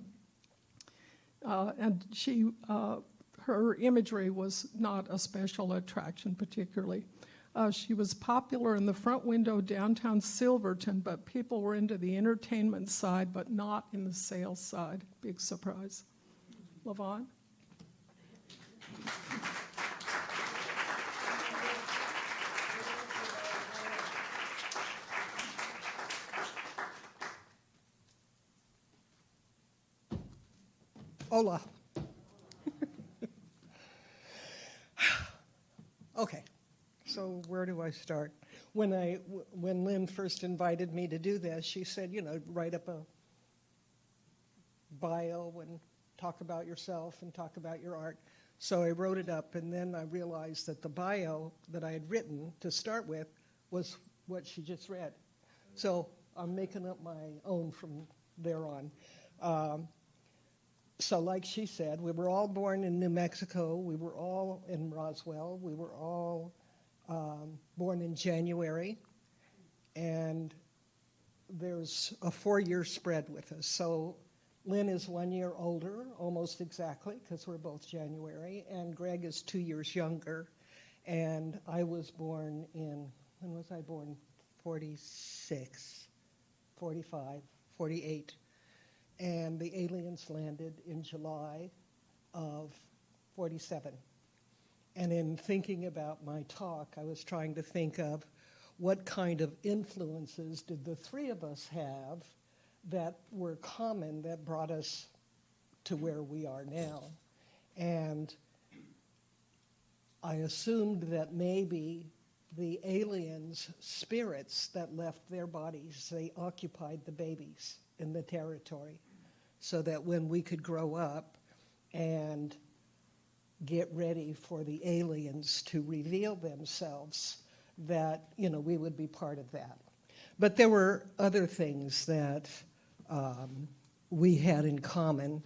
And her imagery was not a special attraction particularly. She was popular in the front window downtown Silverton, but people were into the entertainment side, but not in the sales side. Big surprise. LaVonne? Hola. Okay. So where do I start? When Lynn first invited me to do this, she said, write up a bio and talk about yourself and talk about your art. So I wrote it up, and then I realized that the bio that I had written to start with was what she just read. So I'm making up my own from there on. So like she said, we were all born in New Mexico. We were all in Roswell. We were all born in January, and there's a 4-year spread with us. So Lynn is 1 year older, almost exactly, because we're both January, and Greg is 2 years younger. And I was born in, when was I born? 46, 45, 48. And the aliens landed in July of 47. And in thinking about my talk, I was trying to think of what kind of influences did the three of us have that were common that brought us to where we are now. And I assumed that maybe the aliens' spirits that left their bodies, they occupied the babies in the territory, so that when we could grow up and get ready for the aliens to reveal themselves, that, we would be part of that. But there were other things that we had in common,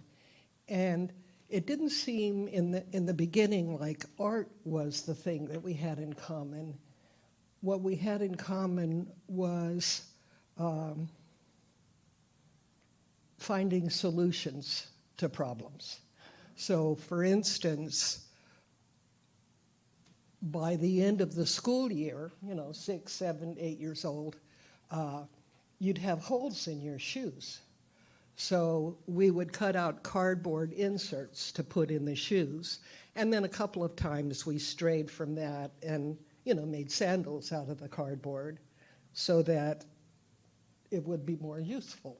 and it didn't seem in the beginning like art was the thing that we had in common. What we had in common was finding solutions to problems. So, for instance, by the end of the school year, 6, 7, 8 years old, you'd have holes in your shoes. So we would cut out cardboard inserts to put in the shoes. And then a couple of times we strayed from that and, made sandals out of the cardboard so that it would be more useful.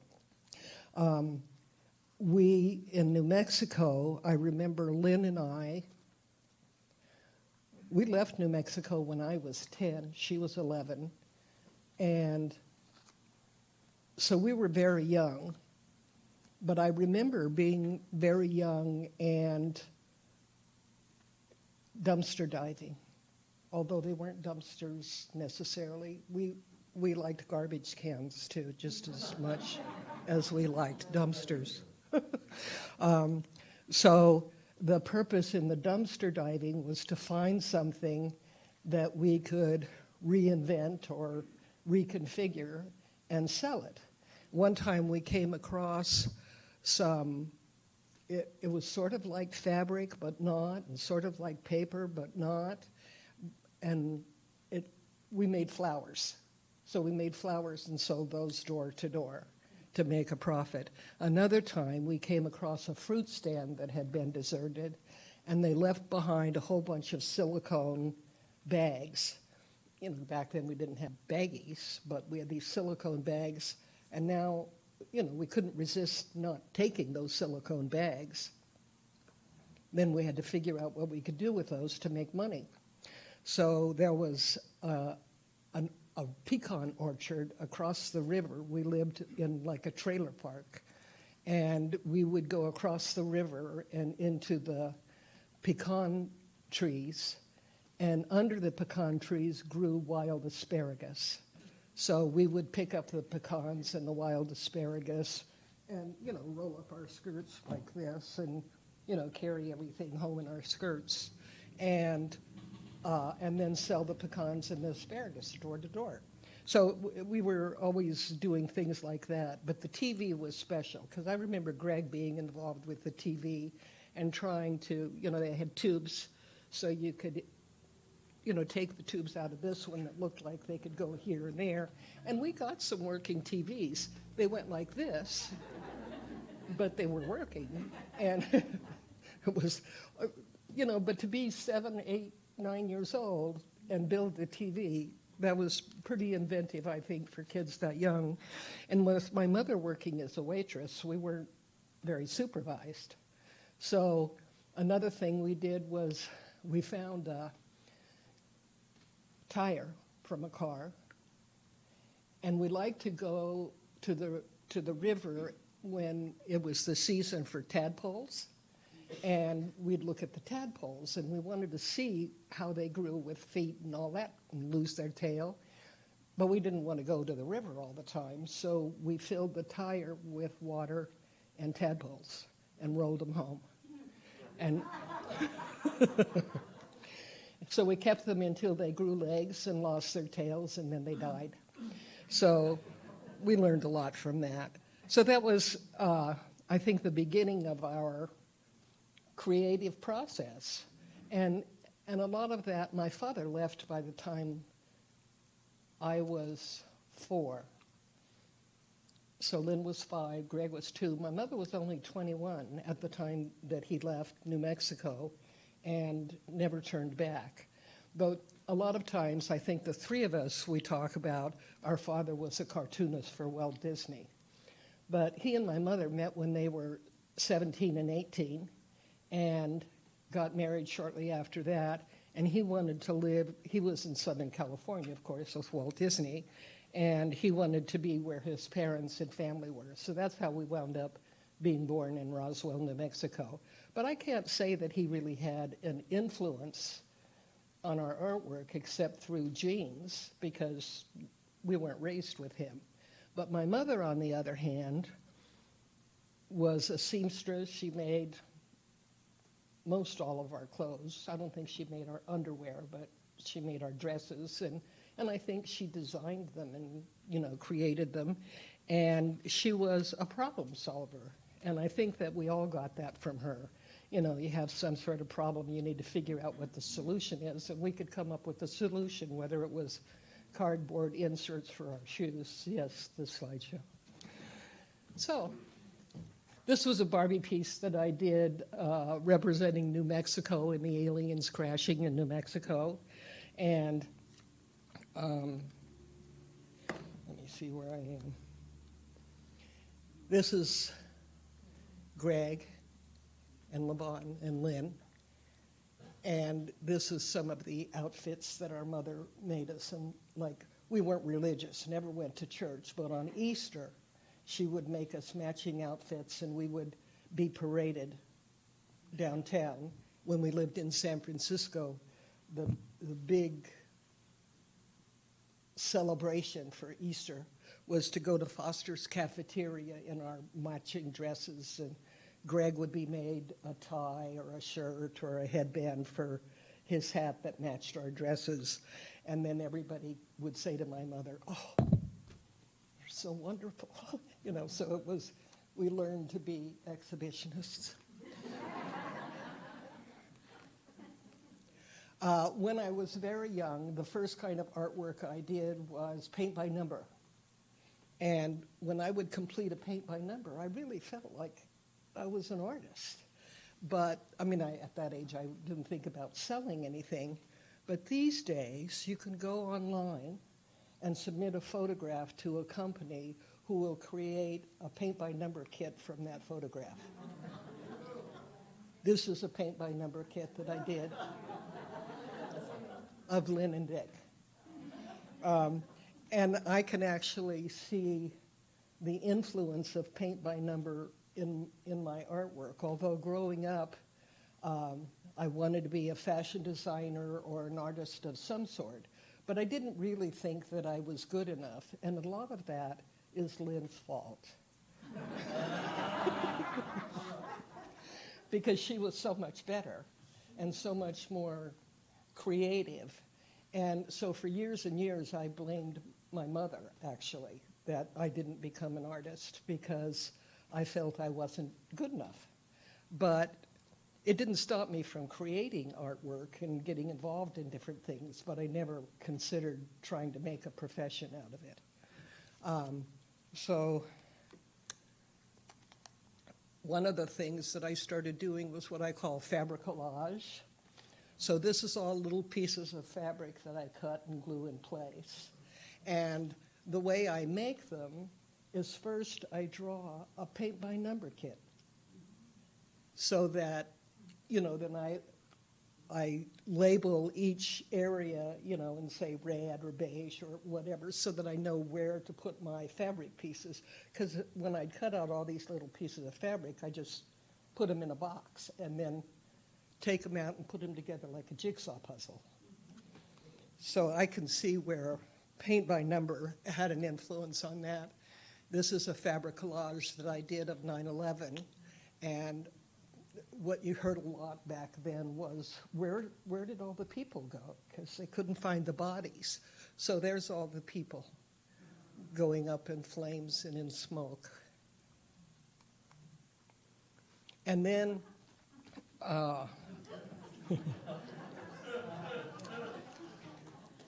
We, in New Mexico, I remember Lynn and I, we left New Mexico when I was 10, she was 11, and so we were very young. But I remember being very young and dumpster diving, although they weren't dumpsters necessarily. We liked garbage cans too, just as much as we liked dumpsters. So the purpose in the dumpster diving was to find something that we could reinvent or reconfigure and sell it. One time we came across it was sort of like fabric but not, and sort of like paper but not, and we made flowers. So we made flowers and sold those door to door to make a profit. Another time we came across a fruit stand that had been deserted, and they left behind a whole bunch of silicone bags. You know, back then we didn't have baggies, but we had these silicone bags, and now, you know, we couldn't resist not taking those silicone bags. Then we had to figure out what we could do with those to make money. So there was a pecan orchard across the river. We lived in like a trailer park, and we would go across the river and into the pecan trees, and under the pecan trees grew wild asparagus. So we would pick up the pecans and the wild asparagus and, you know, roll up our skirts like this and, you know, carry everything home in our skirts, and then sell the pecans and the asparagus door to door. So we were always doing things like that. But the TV was special, because I remember Greg being involved with the TV and trying to, you know, they had tubes, so you could, you know, take the tubes out of this one that looked like they could go here and there. And we got some working TVs. They went like this, but they were working. And it was, you know, but to be 7, 8, 9 years old and build a TV, that was pretty inventive, I think, for kids that young. And with my mother working as a waitress, we weren't very supervised. So another thing we did was we found a tire from a car, and we liked to go to the river when it was the season for tadpoles. And we'd look at the tadpoles, and we wanted to see how they grew with feet and all that and lose their tail. But we didn't want to go to the river all the time, so we filled the tire with water and tadpoles and rolled them home. And so we kept them until they grew legs and lost their tails, and then they died. So we learned a lot from that. So that was, I think, the beginning of our creative process. And a lot of that, my father left by the time I was 4. So Lynn was 5, Greg was 2. My mother was only 21 at the time that he left New Mexico and never turned back. But a lot of times, I think the three of us, we talk about our father was a cartoonist for Walt Disney. But he and my mother met when they were 17 and 18 and got married shortly after that. And he wanted to live, he was in Southern California, of course, with Walt Disney, and he wanted to be where his parents and family were. So that's how we wound up being born in Roswell, New Mexico. But I can't say that he really had an influence on our artwork except through genes, because we weren't raised with him. But my mother, on the other hand, was a seamstress. She made most all of our clothes. I don't think she made our underwear, but she made our dresses, and I think she designed them and, you know, created them. And she was a problem solver, and I think that we all got that from her. You know, you have some sort of problem, you need to figure out what the solution is, and we could come up with a solution, whether it was cardboard inserts for our shoes. Yes, the slideshow. So this was a Barbie piece that I did representing New Mexico and the aliens crashing in New Mexico. And let me see where I am. This is Greg and LaVonne and Lynn. And this is some of the outfits that our mother made us. And like, we weren't religious, never went to church, but on Easter, she would make us matching outfits, and we would be paraded downtown. When we lived in San Francisco, the big celebration for Easter was to go to Foster's Cafeteria in our matching dresses, and Greg would be made a tie or a shirt or a headband for his hat that matched our dresses. And then everybody would say to my mother, "Oh, you're so wonderful." You know, so it was, we learned to be exhibitionists. When I was very young, the first kind of artwork I did was paint by number. And when I would complete a paint by number, I really felt like I was an artist. But, I mean, at that age, I didn't think about selling anything. But these days, you can go online and submit a photograph to a company who will create a paint-by-number kit from that photograph. This is a paint-by-number kit that I did of Lynn and Dick. And I can actually see the influence of paint-by-number in my artwork. Although growing up, I wanted to be a fashion designer or an artist of some sort. But I didn't really think that I was good enough. And a lot of that is Lynn's fault. Because she was so much better and so much more creative. And so for years and years, I blamed my mother, actually, that I didn't become an artist because I felt I wasn't good enough. But it didn't stop me from creating artwork and getting involved in different things, but I never considered trying to make a profession out of it. So one of the things that I started doing was what I call fabric collage. So this is all little pieces of fabric that I cut and glue in place. And the way I make them is first I draw a paint-by-number kit so that, you know, then I label each area, you know, and say red or beige or whatever so that I know where to put my fabric pieces. Because when I'd cut out all these little pieces of fabric, I just put them in a box and then take them out and put them together like a jigsaw puzzle. So I can see where paint by number had an influence on that. This is a fabric collage that I did of 9/11, and what you heard a lot back then was, where did all the people go? Because they couldn't find the bodies. So there's all the people going up in flames and in smoke. And then,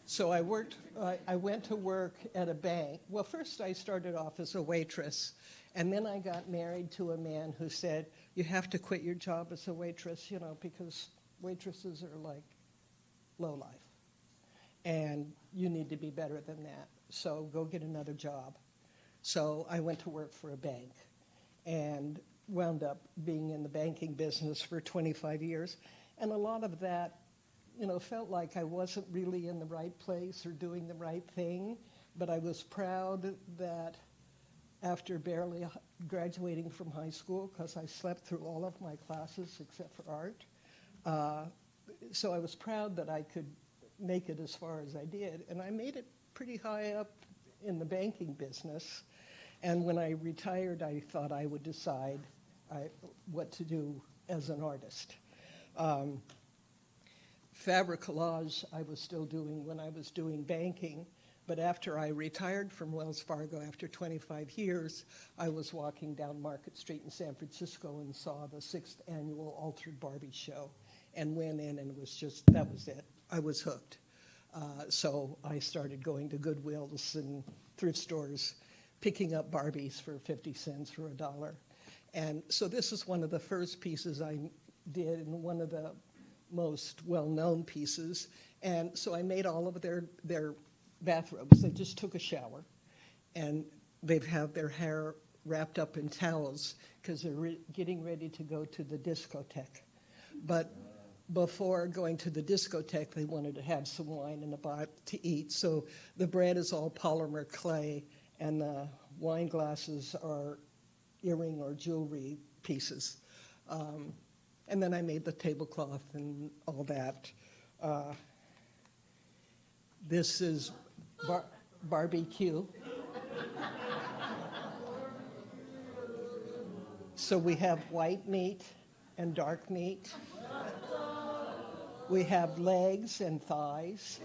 so I went to work at a bank. Well, first I started off as a waitress, and then I got married to a man who said, you have to quit your job as a waitress, you know, because waitresses are like low life. And you need to be better than that. So go get another job. So I went to work for a bank and wound up being in the banking business for 25 years. And a lot of that, you know, felt like I wasn't really in the right place or doing the right thing. But I was proud that after barely graduating from high school, because I slept through all of my classes except for art. So I was proud that I could make it as far as I did. And I made it pretty high up in the banking business. And when I retired, I thought I would decide what to do as an artist. Fabric collage I was still doing when I was doing banking. But after I retired from Wells Fargo after 25 years, I was walking down Market Street in San Francisco and saw the 6th annual Altered Barbie show and went in and that was it. I was hooked. So I started going to Goodwills and thrift stores, picking up Barbies for 50 cents or $1. And so this is one of the first pieces I did and one of the most well-known pieces. And so I made all of their bathrobes. They just took a shower, and they've had their hair wrapped up in towels because they're getting ready to go to the discotheque. But before going to the discotheque, they wanted to have some wine in a pot to eat. So the bread is all polymer clay, and the wine glasses are earring or jewelry pieces. And then I made the tablecloth and all that. This is barbecue. So we have white meat and dark meat. We have legs and thighs.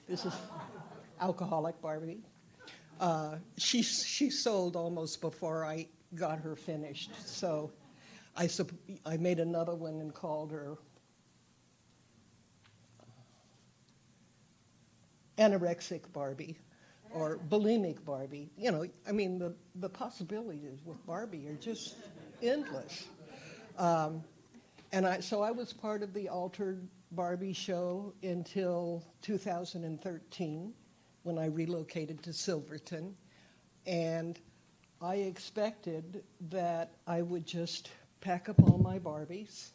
This is alcoholic Barbie. She sold almost before I got her finished. So I made another one and called her Anorexic Barbie. or bulimic Barbie. You know, I mean, the possibilities with Barbie are just endless. So I was part of the Altered Barbie show until 2013 when I relocated to Silverton. And I expected that I would just pack up all my Barbies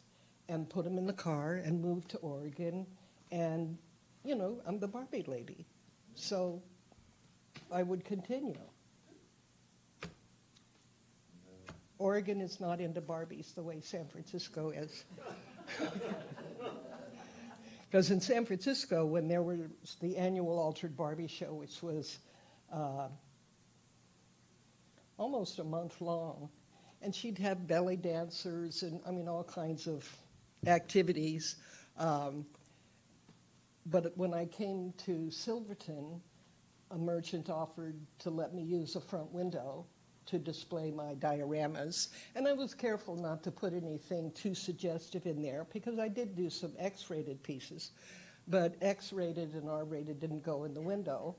and put them in the car and move to Oregon. And, you know, I'm the Barbie lady. So I would continue. Oregon is not into Barbies the way San Francisco is. Because in San Francisco, when there was the annual Altered Barbie show, which was almost a month long, and she'd have belly dancers and, I mean, all kinds of activities. But when I came to Silverton, a merchant offered to let me use a front window to display my dioramas. And I was careful not to put anything too suggestive in there because I did do some X-rated pieces. But X-rated and R-rated didn't go in the window.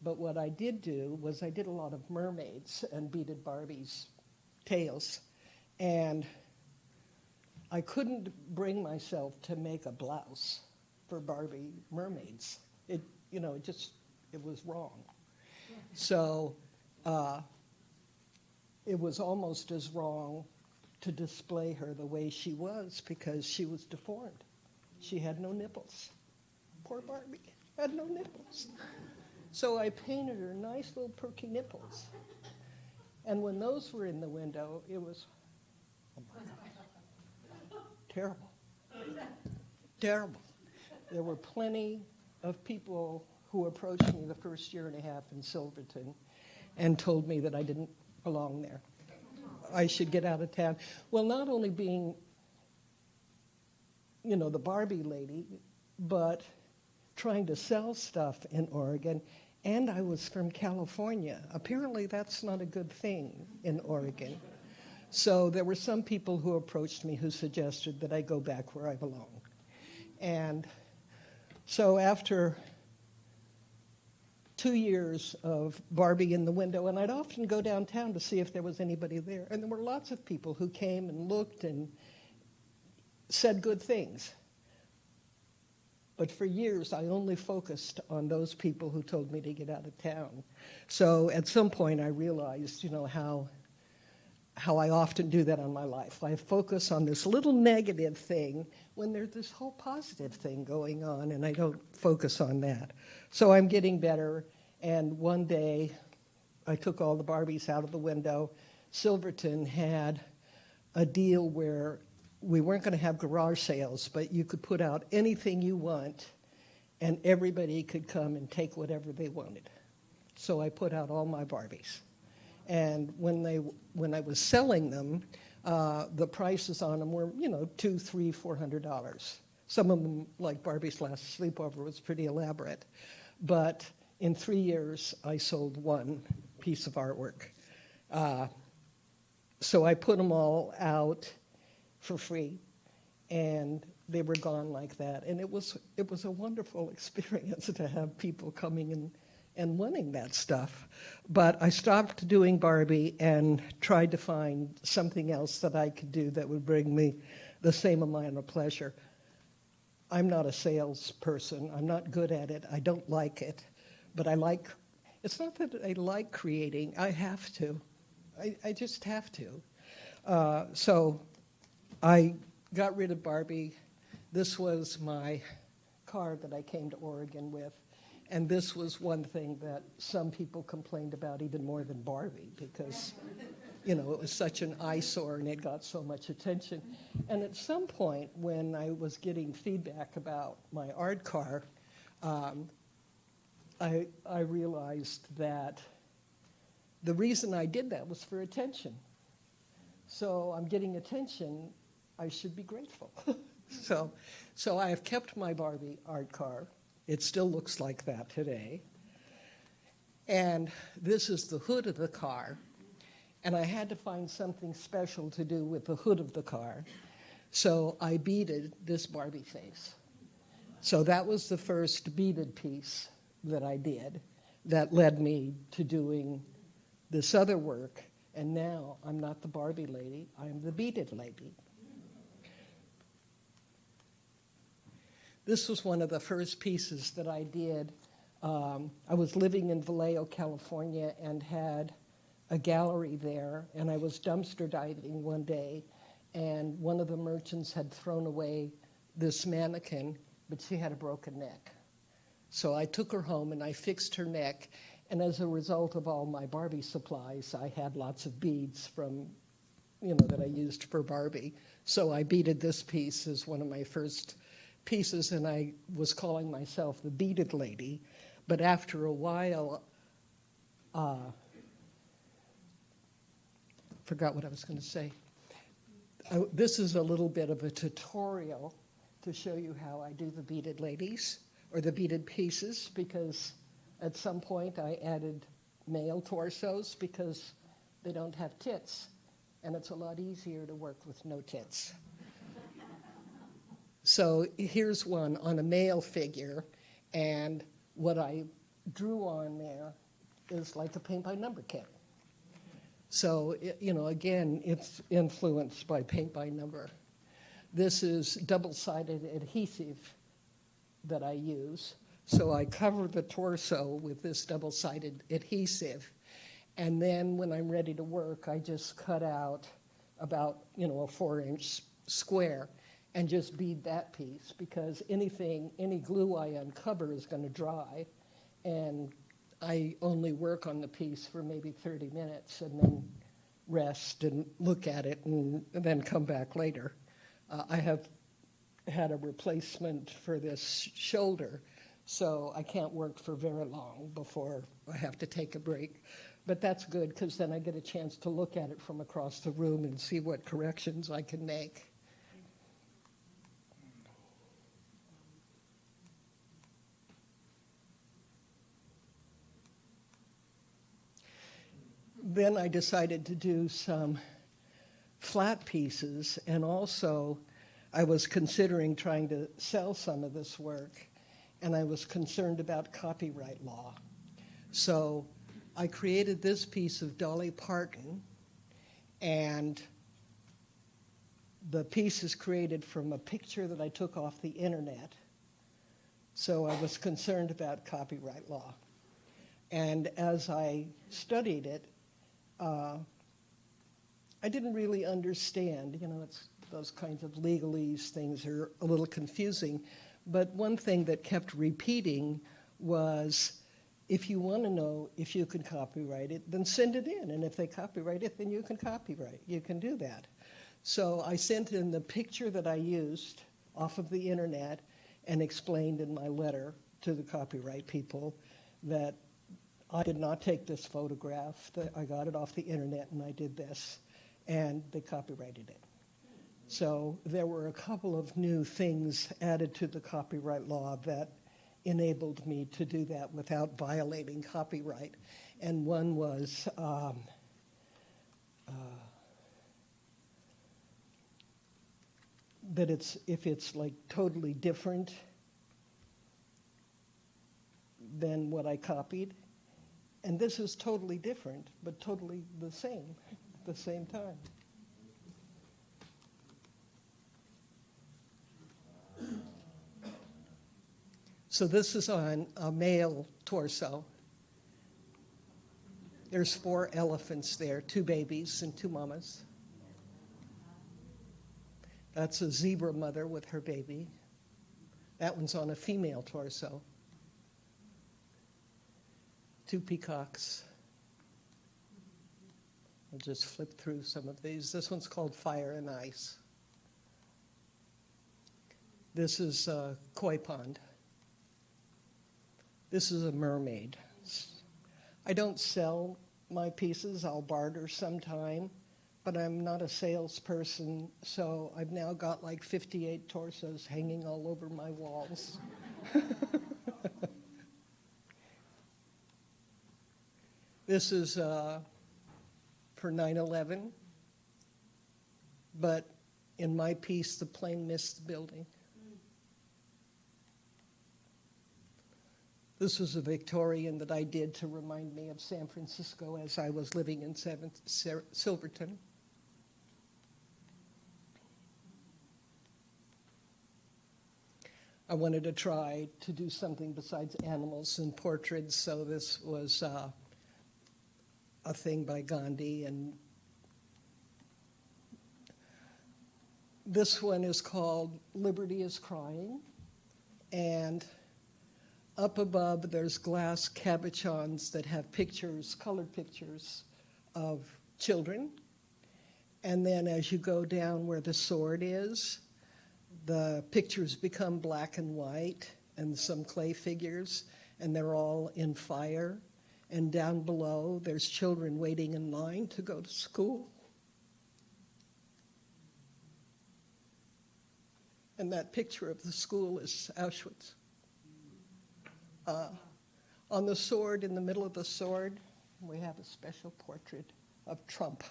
But what I did do was I did a lot of mermaids and beaded Barbies' tails. And I couldn't bring myself to make a blouse for Barbie mermaids. It was wrong. So it was almost as wrong to display her the way she was because she was deformed. She had no nipples. Poor Barbie had no nipples. So I painted her nice little perky nipples. And when those were in the window, it was, oh my God, terrible. Terrible. There were plenty of people who approached me the first year and a half in Silverton and told me that I didn't belong there. I should get out of town. Well, not only being, you know, the Barbie lady, but trying to sell stuff in Oregon, and I was from California. Apparently that's not a good thing in Oregon. So there were some people who approached me who suggested that I go back where I belong. And so after 2 years of Barbie in the window, and I'd often go downtown to see if there was anybody there, and there were lots of people who came and looked and said good things. But for years, I only focused on those people who told me to get out of town. So at some point, I realized, you know, how I often do that in my life. I focus on this little negative thing when there's this whole positive thing going on, and I don't focus on that. So I'm getting better, and one day, I took all the Barbies out of the window. Silverton had a deal where we weren't going to have garage sales, but you could put out anything you want, and everybody could come and take whatever they wanted. So I put out all my Barbies. And when I was selling them, the prices on them were, you know, $200, $300, $400. Some of them, like Barbie's Last Sleepover, was pretty elaborate. But in 3 years, I sold one piece of artwork. So I put them all out for free, and they were gone like that. And it was a wonderful experience to have people coming and wanting that stuff. But I stopped doing Barbie and tried to find something else that I could do that would bring me the same amount of pleasure. I'm not a salesperson. I'm not good at it. I don't like it. But it's not that I like creating. I have to. I just have to. So I got rid of Barbie. This was my car that I came to Oregon with. And this was one thing that some people complained about even more than Barbie because, you know, it was such an eyesore and it got so much attention. And at some point when I was getting feedback about my art car, I realized that the reason I did that was for attention. So I'm getting attention, I should be grateful. So I have kept my Barbie art car. It still looks like that today. And this is the hood of the car. And I had to find something special to do with the hood of the car. So I beaded this Barbie face. So that was the first beaded piece that I did. that led me to doing this other work. And now I'm not the Barbie lady, I'm the beaded lady. This was one of the first pieces that I did. I was living in Vallejo, California, and had a gallery there, and I was dumpster diving one day, and one of the merchants had thrown away this mannequin, but she had a broken neck. So I took her home and I fixed her neck, and as a result of all my Barbie supplies, I had lots of beads from, that I used for Barbie. So I beaded this piece as one of my first pieces, and I was calling myself the beaded lady. But after a while, forgot what I was going to say. This is a little bit of a tutorial to show you how I do the beaded ladies, or the beaded pieces, because at some point I added male torsos because they don't have tits, and it's a lot easier to work with no tits. So here's one on a male figure, and what I drew on there is like a paint by number kit. So, again, it's influenced by paint by number. This is double-sided adhesive that I use. So I cover the torso with this double-sided adhesive. And then when I'm ready to work, I just cut out about, a 4-inch square and just bead that piece, because any glue I uncover is going to dry. And I only work on the piece for maybe 30 minutes and then rest and look at it and then come back later. I have had a replacement for this shoulder, so I can't work for very long before I have to take a break. But that's good, because then I get a chance to look at it from across the room and see what corrections I can make. Then I decided to do some flat pieces, and also I was considering trying to sell some of this work, and I was concerned about copyright law. So I created this piece of Dolly Parton, and the piece is created from a picture that I took off the internet. So I was concerned about copyright law. And as I studied it, I didn't really understand. It's those kinds of legalese things are a little confusing. But one thing that kept repeating was, if you want to know if you can copyright it, then send it in. And if they copyright it, then you can copyright. You can do that. So I sent in the picture that I used off of the internet and explained in my letter to the copyright people that I did not take this photograph, that I got it off the internet and I did this, and they copyrighted it. So there were a couple of new things added to the copyright law that enabled me to do that without violating copyright. And one was that if it's like totally different than what I copied, and this is totally different, but totally the same at the same time. So this is on a male torso. There's 4 elephants there, 2 babies and 2 mamas. That's a zebra mother with her baby. That one's on a female torso. 2 peacocks. I'll just flip through some of these. This one's called Fire and Ice. This is a koi pond. This is a mermaid. I don't sell my pieces. I'll barter sometime, but I'm not a salesperson, so I've now got like 58 torsos hanging all over my walls. This is for 9/11, but in my piece, the plane missed the building. This was a Victorian that I did to remind me of San Francisco as I was living in Silverton. I wanted to try to do something besides animals and portraits, so this was a thing by Gandhi. And this one is called Liberty is Crying, and up above there's glass cabochons that have pictures, colored pictures of children, and then as you go down where the sword is, the pictures become black and white, and some clay figures, and they're all in fire. And down below, there's children waiting in line to go to school. And that picture of the school is Auschwitz. On the sword, in the middle of the sword, we have a special portrait of Trump.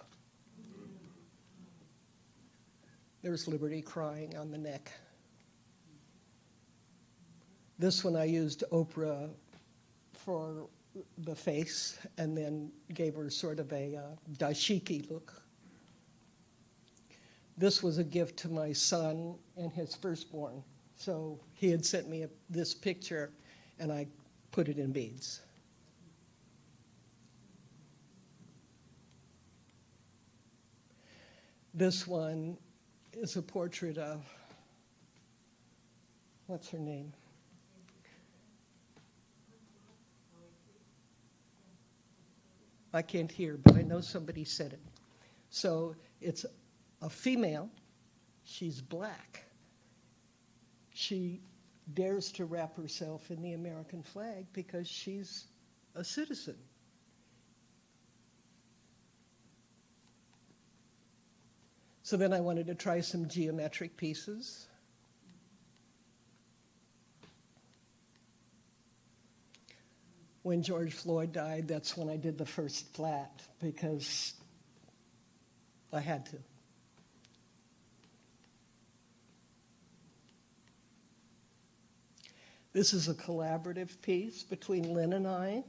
There's Liberty crying on the neck. This one I used Oprah for the face and then gave her sort of a dashiki look. This was a gift to my son and his firstborn. So he had sent me this picture and I put it in beads. This one is a portrait of, what's her name? I can't hear, but I know somebody said it. So it's a female. She's black. She dares to wrap herself in the American flag because she's a citizen. So then I wanted to try some geometric pieces. When George Floyd died, that's when I did the first flat because I had to. This is a collaborative piece between Lynn and I.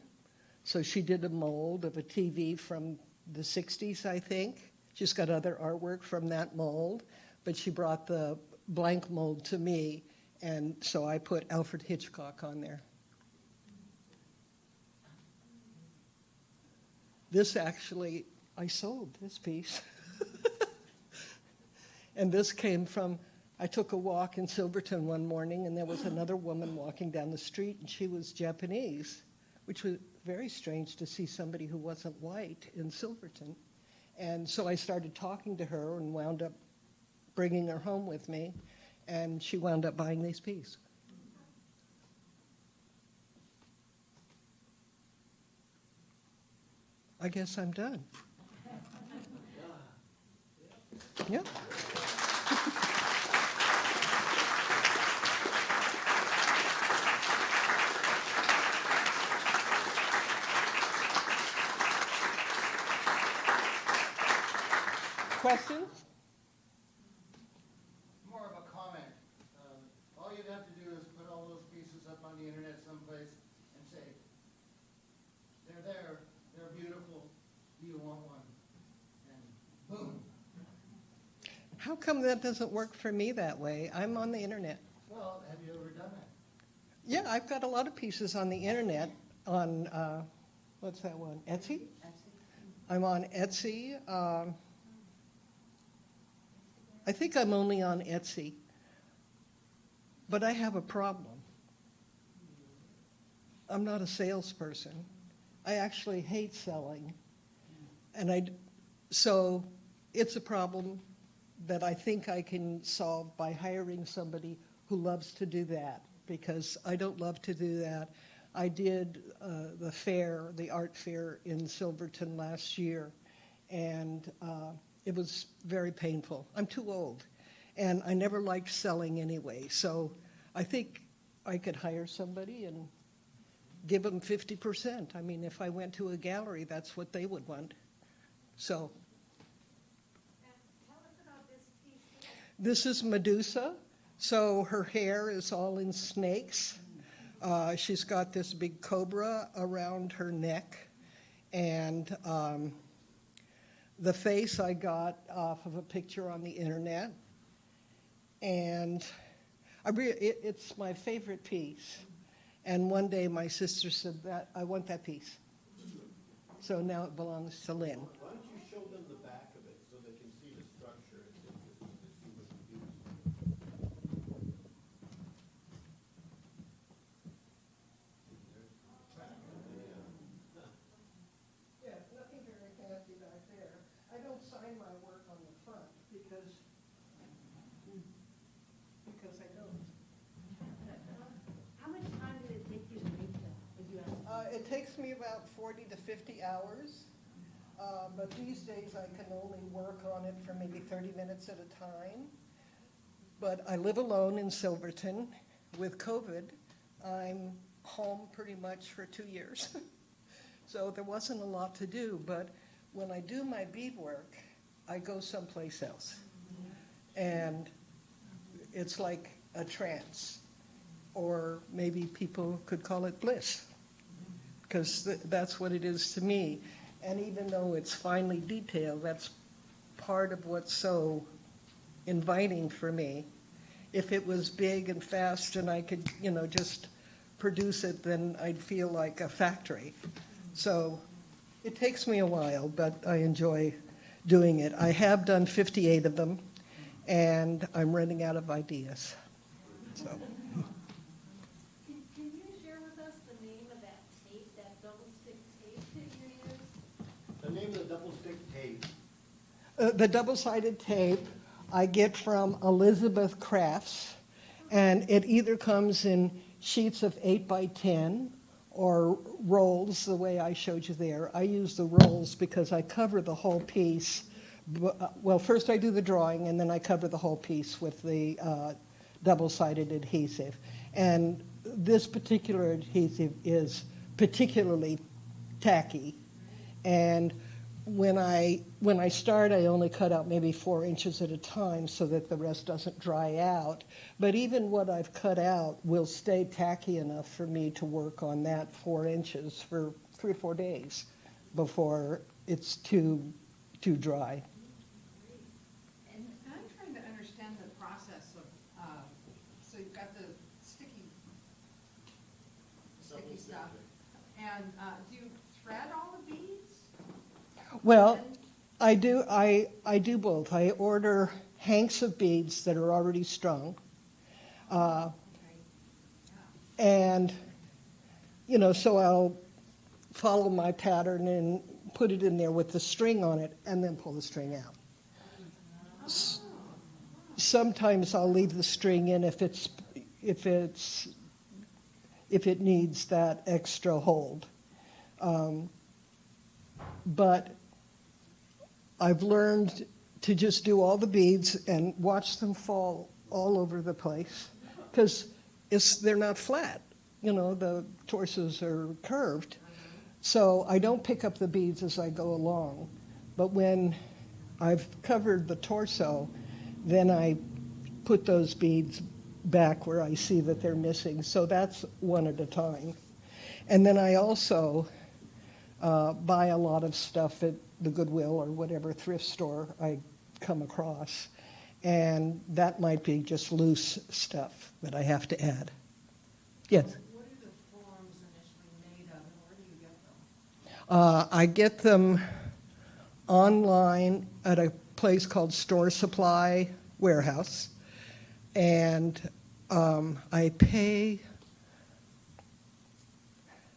So she did a mold of a TV from the 60s, I think. She's got other artwork from that mold, but she brought the blank mold to me, and so I put Alfred Hitchcock on there. This actually, I sold this piece. And this came from, I took a walk in Silverton one morning, and there was another woman walking down the street, and she was Japanese, which was very strange to see somebody who wasn't white in Silverton. And so I started talking to her and wound up bringing her home with me, and she wound up buying these pieces. I guess I'm done. Yeah. Questions? More of a comment. All you'd have to do is put all those pieces up on the internet someplace and say, they're there, they're beautiful, do you want one? And boom. How come that doesn't work for me that way? I'm on the internet. Well, have you ever done that? Yeah, I've got a lot of pieces on the internet on, what's that one, Etsy? I'm on Etsy. I think I'm only on Etsy, but I have a problem. I'm not a salesperson. I actually hate selling, and so it's a problem that I think I can solve by hiring somebody who loves to do that, because I don't love to do that. I did the fair, the art fair in Silverton last year, and it was very painful. I'm too old, and I never liked selling anyway, so I think I could hire somebody and give them 50%. I mean, if I went to a gallery, that's what they would want. So Tell us about this piece. this is Medusa. So her hair is all in snakes. She's got this big cobra around her neck, and the face I got off of a picture on the internet, and it's my favorite piece. And one day my sister said that I want that piece. So now it belongs to Lynn. Why don't you show them the back of it so they can see the structure? It's interesting to see what you do. Yeah, nothing very fancy back there. I don't sign my work on the front because I don't. How much time did it take you to make that? Would you ask? It takes me about 40 to 50 hours, but these days I can only work on it for maybe 30 minutes at a time. But I live alone in Silverton. With COVID, I'm home pretty much for 2 years. So there wasn't a lot to do, but when I do my beadwork, I go someplace else. And it's like a trance, or maybe people could call it bliss, because that's what it is to me. And even though it's finely detailed, that's part of what's so inviting for me. If it was big and fast and I could, just produce it, then I'd feel like a factory. So it takes me a while, but I enjoy doing it. I have done 58 of them, and I'm running out of ideas. So. Can you share with us the name of that tape, that double stick tape that you use? The name of the double stick tape. The double-sided tape I get from Elizabeth Crafts, and it either comes in sheets of 8 by 10 or rolls, the way I showed you there. I use the rolls because I cover the whole piece. Well, first I do the drawing, and then I cover the whole piece with the double-sided adhesive. And this particular adhesive is particularly tacky. And when I start, I only cut out maybe 4 inches at a time so that the rest doesn't dry out. But even what I've cut out will stay tacky enough for me to work on that 4 inches for 3 or 4 days before it's too dry. And I'm trying to understand the process of, so you've got the sticky stuff. And do you thread all the beads? Well, I do both. I order hanks of beads that are already strung. And, so I'll follow my pattern and put it in there with the string on it and then pull the string out. Sometimes I'll leave the string in if it needs that extra hold. But I've learned to just do all the beads and watch them fall all over the place because they're not flat. The torsos are curved. So I don't pick up the beads as I go along. But when I've covered the torso, then I put those beads back where I see that they're missing. So that's one at a time. And then I also buy a lot of stuff at the Goodwill or whatever thrift store I come across. And that might be just loose stuff that I have to add. Yes? What are the forms initially made of, and where do you get them? I get them online at a place called Store Supply Warehouse. And I pay,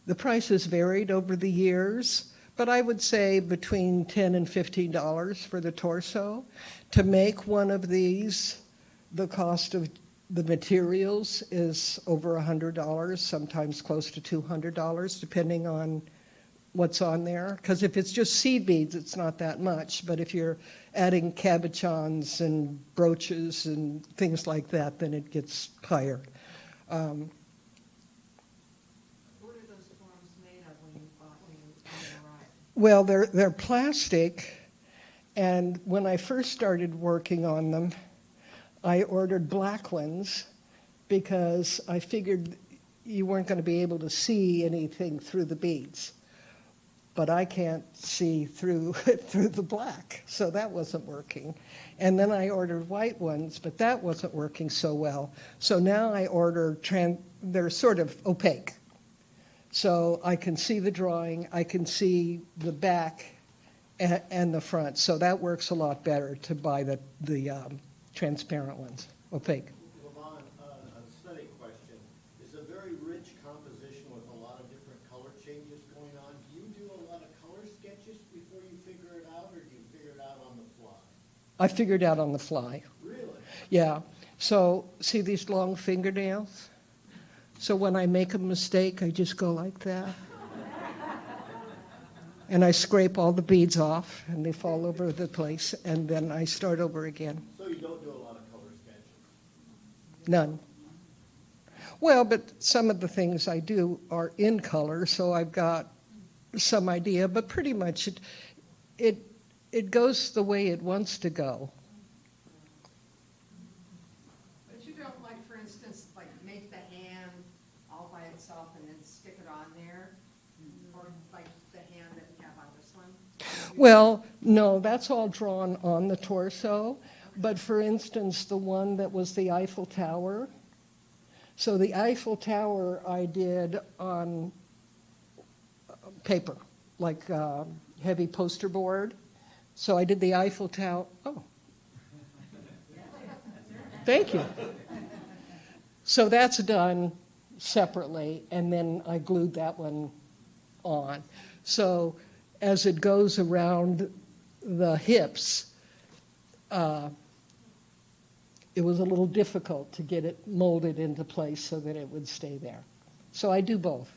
the prices varied over the years, but I would say between $10 and $15 for the torso. To make one of these, the cost of the materials is over $100, sometimes close to $200, depending on what's on there. Because if it's just seed beads, it's not that much. But if you're adding cabochons and brooches and things like that, then it gets higher. What are those forms made of when you arrive? Well, they're plastic, and when I first started working on them, I ordered black ones because I figured you weren't going to be able to see anything through the beads. But I can't see through through the black, so that wasn't working. And then I ordered white ones, but that wasn't working so well. So now I order, they're sort of opaque. So I can see the drawing, I can see the back and the front. So that works a lot better to buy the transparent ones, opaque. LaVonne, a study question. It's a very rich composition with a lot of different color changes going on. Do you do a lot of color sketches before you figure it out, or do you figure it out on the fly? I figured out on the fly. Really? Yeah. So see these long fingernails? So when I make a mistake, I just go like that. And I scrape all the beads off, and they fall over the place, and then I start over again. So you don't do a lot of color sketches? None. Well, but some of the things I do are in color, so I've got some idea, but pretty much it goes the way it wants to go. But you don't, like, for instance, like make the hand all by itself and then stick it on there? Or like the hand that you have on this one? Well, no, that's all drawn on the torso. But for instance, the one that was the Eiffel Tower. So the Eiffel Tower I did on paper, like heavy poster board. So I did the Eiffel Tower. Oh. Thank you. So that's done separately, and then I glued that one on. So as it goes around the hips, it was a little difficult to get it molded into place so that it would stay there. So I do both.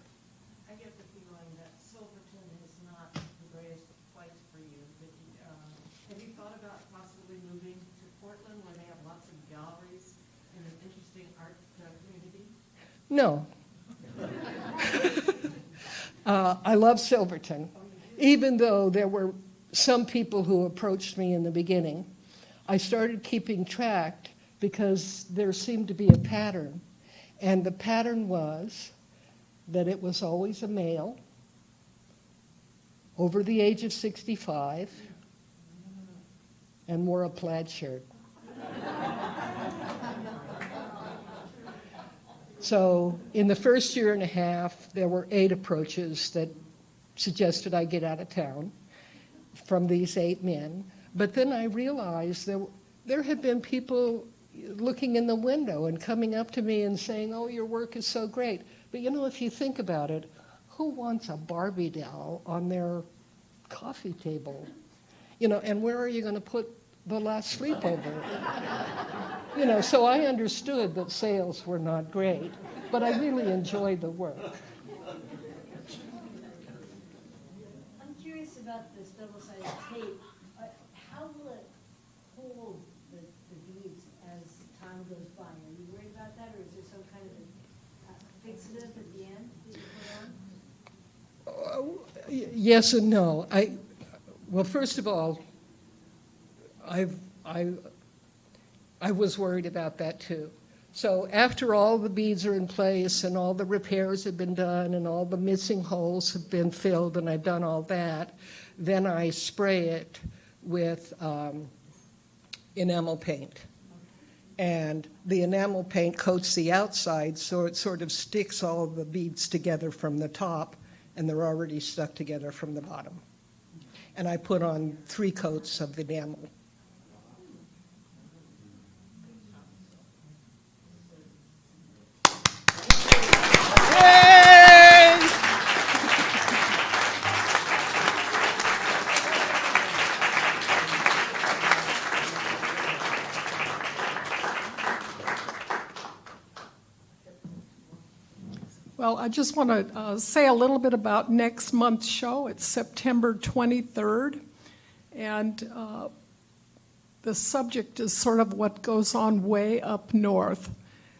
I get the feeling that Silverton is not the greatest place for you. But, have you thought about possibly moving to Portland, where they have lots of galleries and an interesting art community? No. I love Silverton, even though there were some people who approached me in the beginning. I started keeping track because there seemed to be a pattern, and the pattern was that it was always a male over the age of 65 and wore a plaid shirt. So in the first year and a half, there were 8 approaches that suggested I get out of town from these 8 men. But then I realized there had been people looking in the window and coming up to me and saying, "Oh, your work is so great." But you know, if you think about it, who wants a Barbie doll on their coffee table? You know, and where are you going to put the last sleepover? You know, so I understood that sales were not great, but I really enjoyed the work. I'm curious about this double-sided tape. How will it hold the beads as time goes by? Are you worried about that, or is there some kind of a fixative at the end that you put on? Yes and no. Well, first of all, I was worried about that too. So after all the beads are in place and all the repairs have been done and all the missing holes have been filled and I've done all that, then I spray it with enamel paint. And the enamel paint coats the outside, so it sort of sticks all the beads together from the top, and they're already stuck together from the bottom. And I put on 3 coats of the enamel. Well, I just want to say a little bit about next month's show. It's September 23rd, and the subject is sort of what goes on way up north.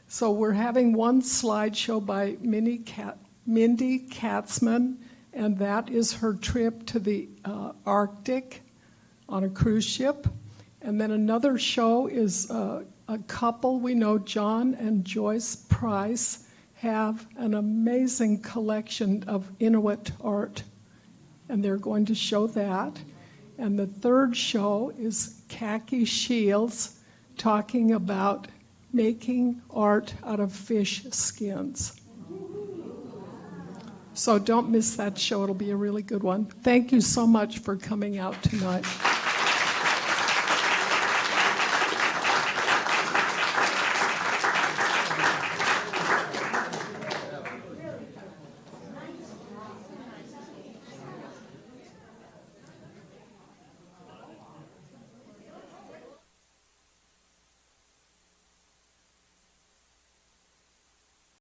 So we're having one slideshow by Mindy Katzman, and that is her trip to the Arctic on a cruise ship. And then another show is a couple we know, John and Joyce Price, have an amazing collection of Inuit art, and they're going to show that. And the third show is Khaki Shields, talking about making art out of fish skins. So don't miss that show. It'll be a really good one. Thank you so much for coming out tonight.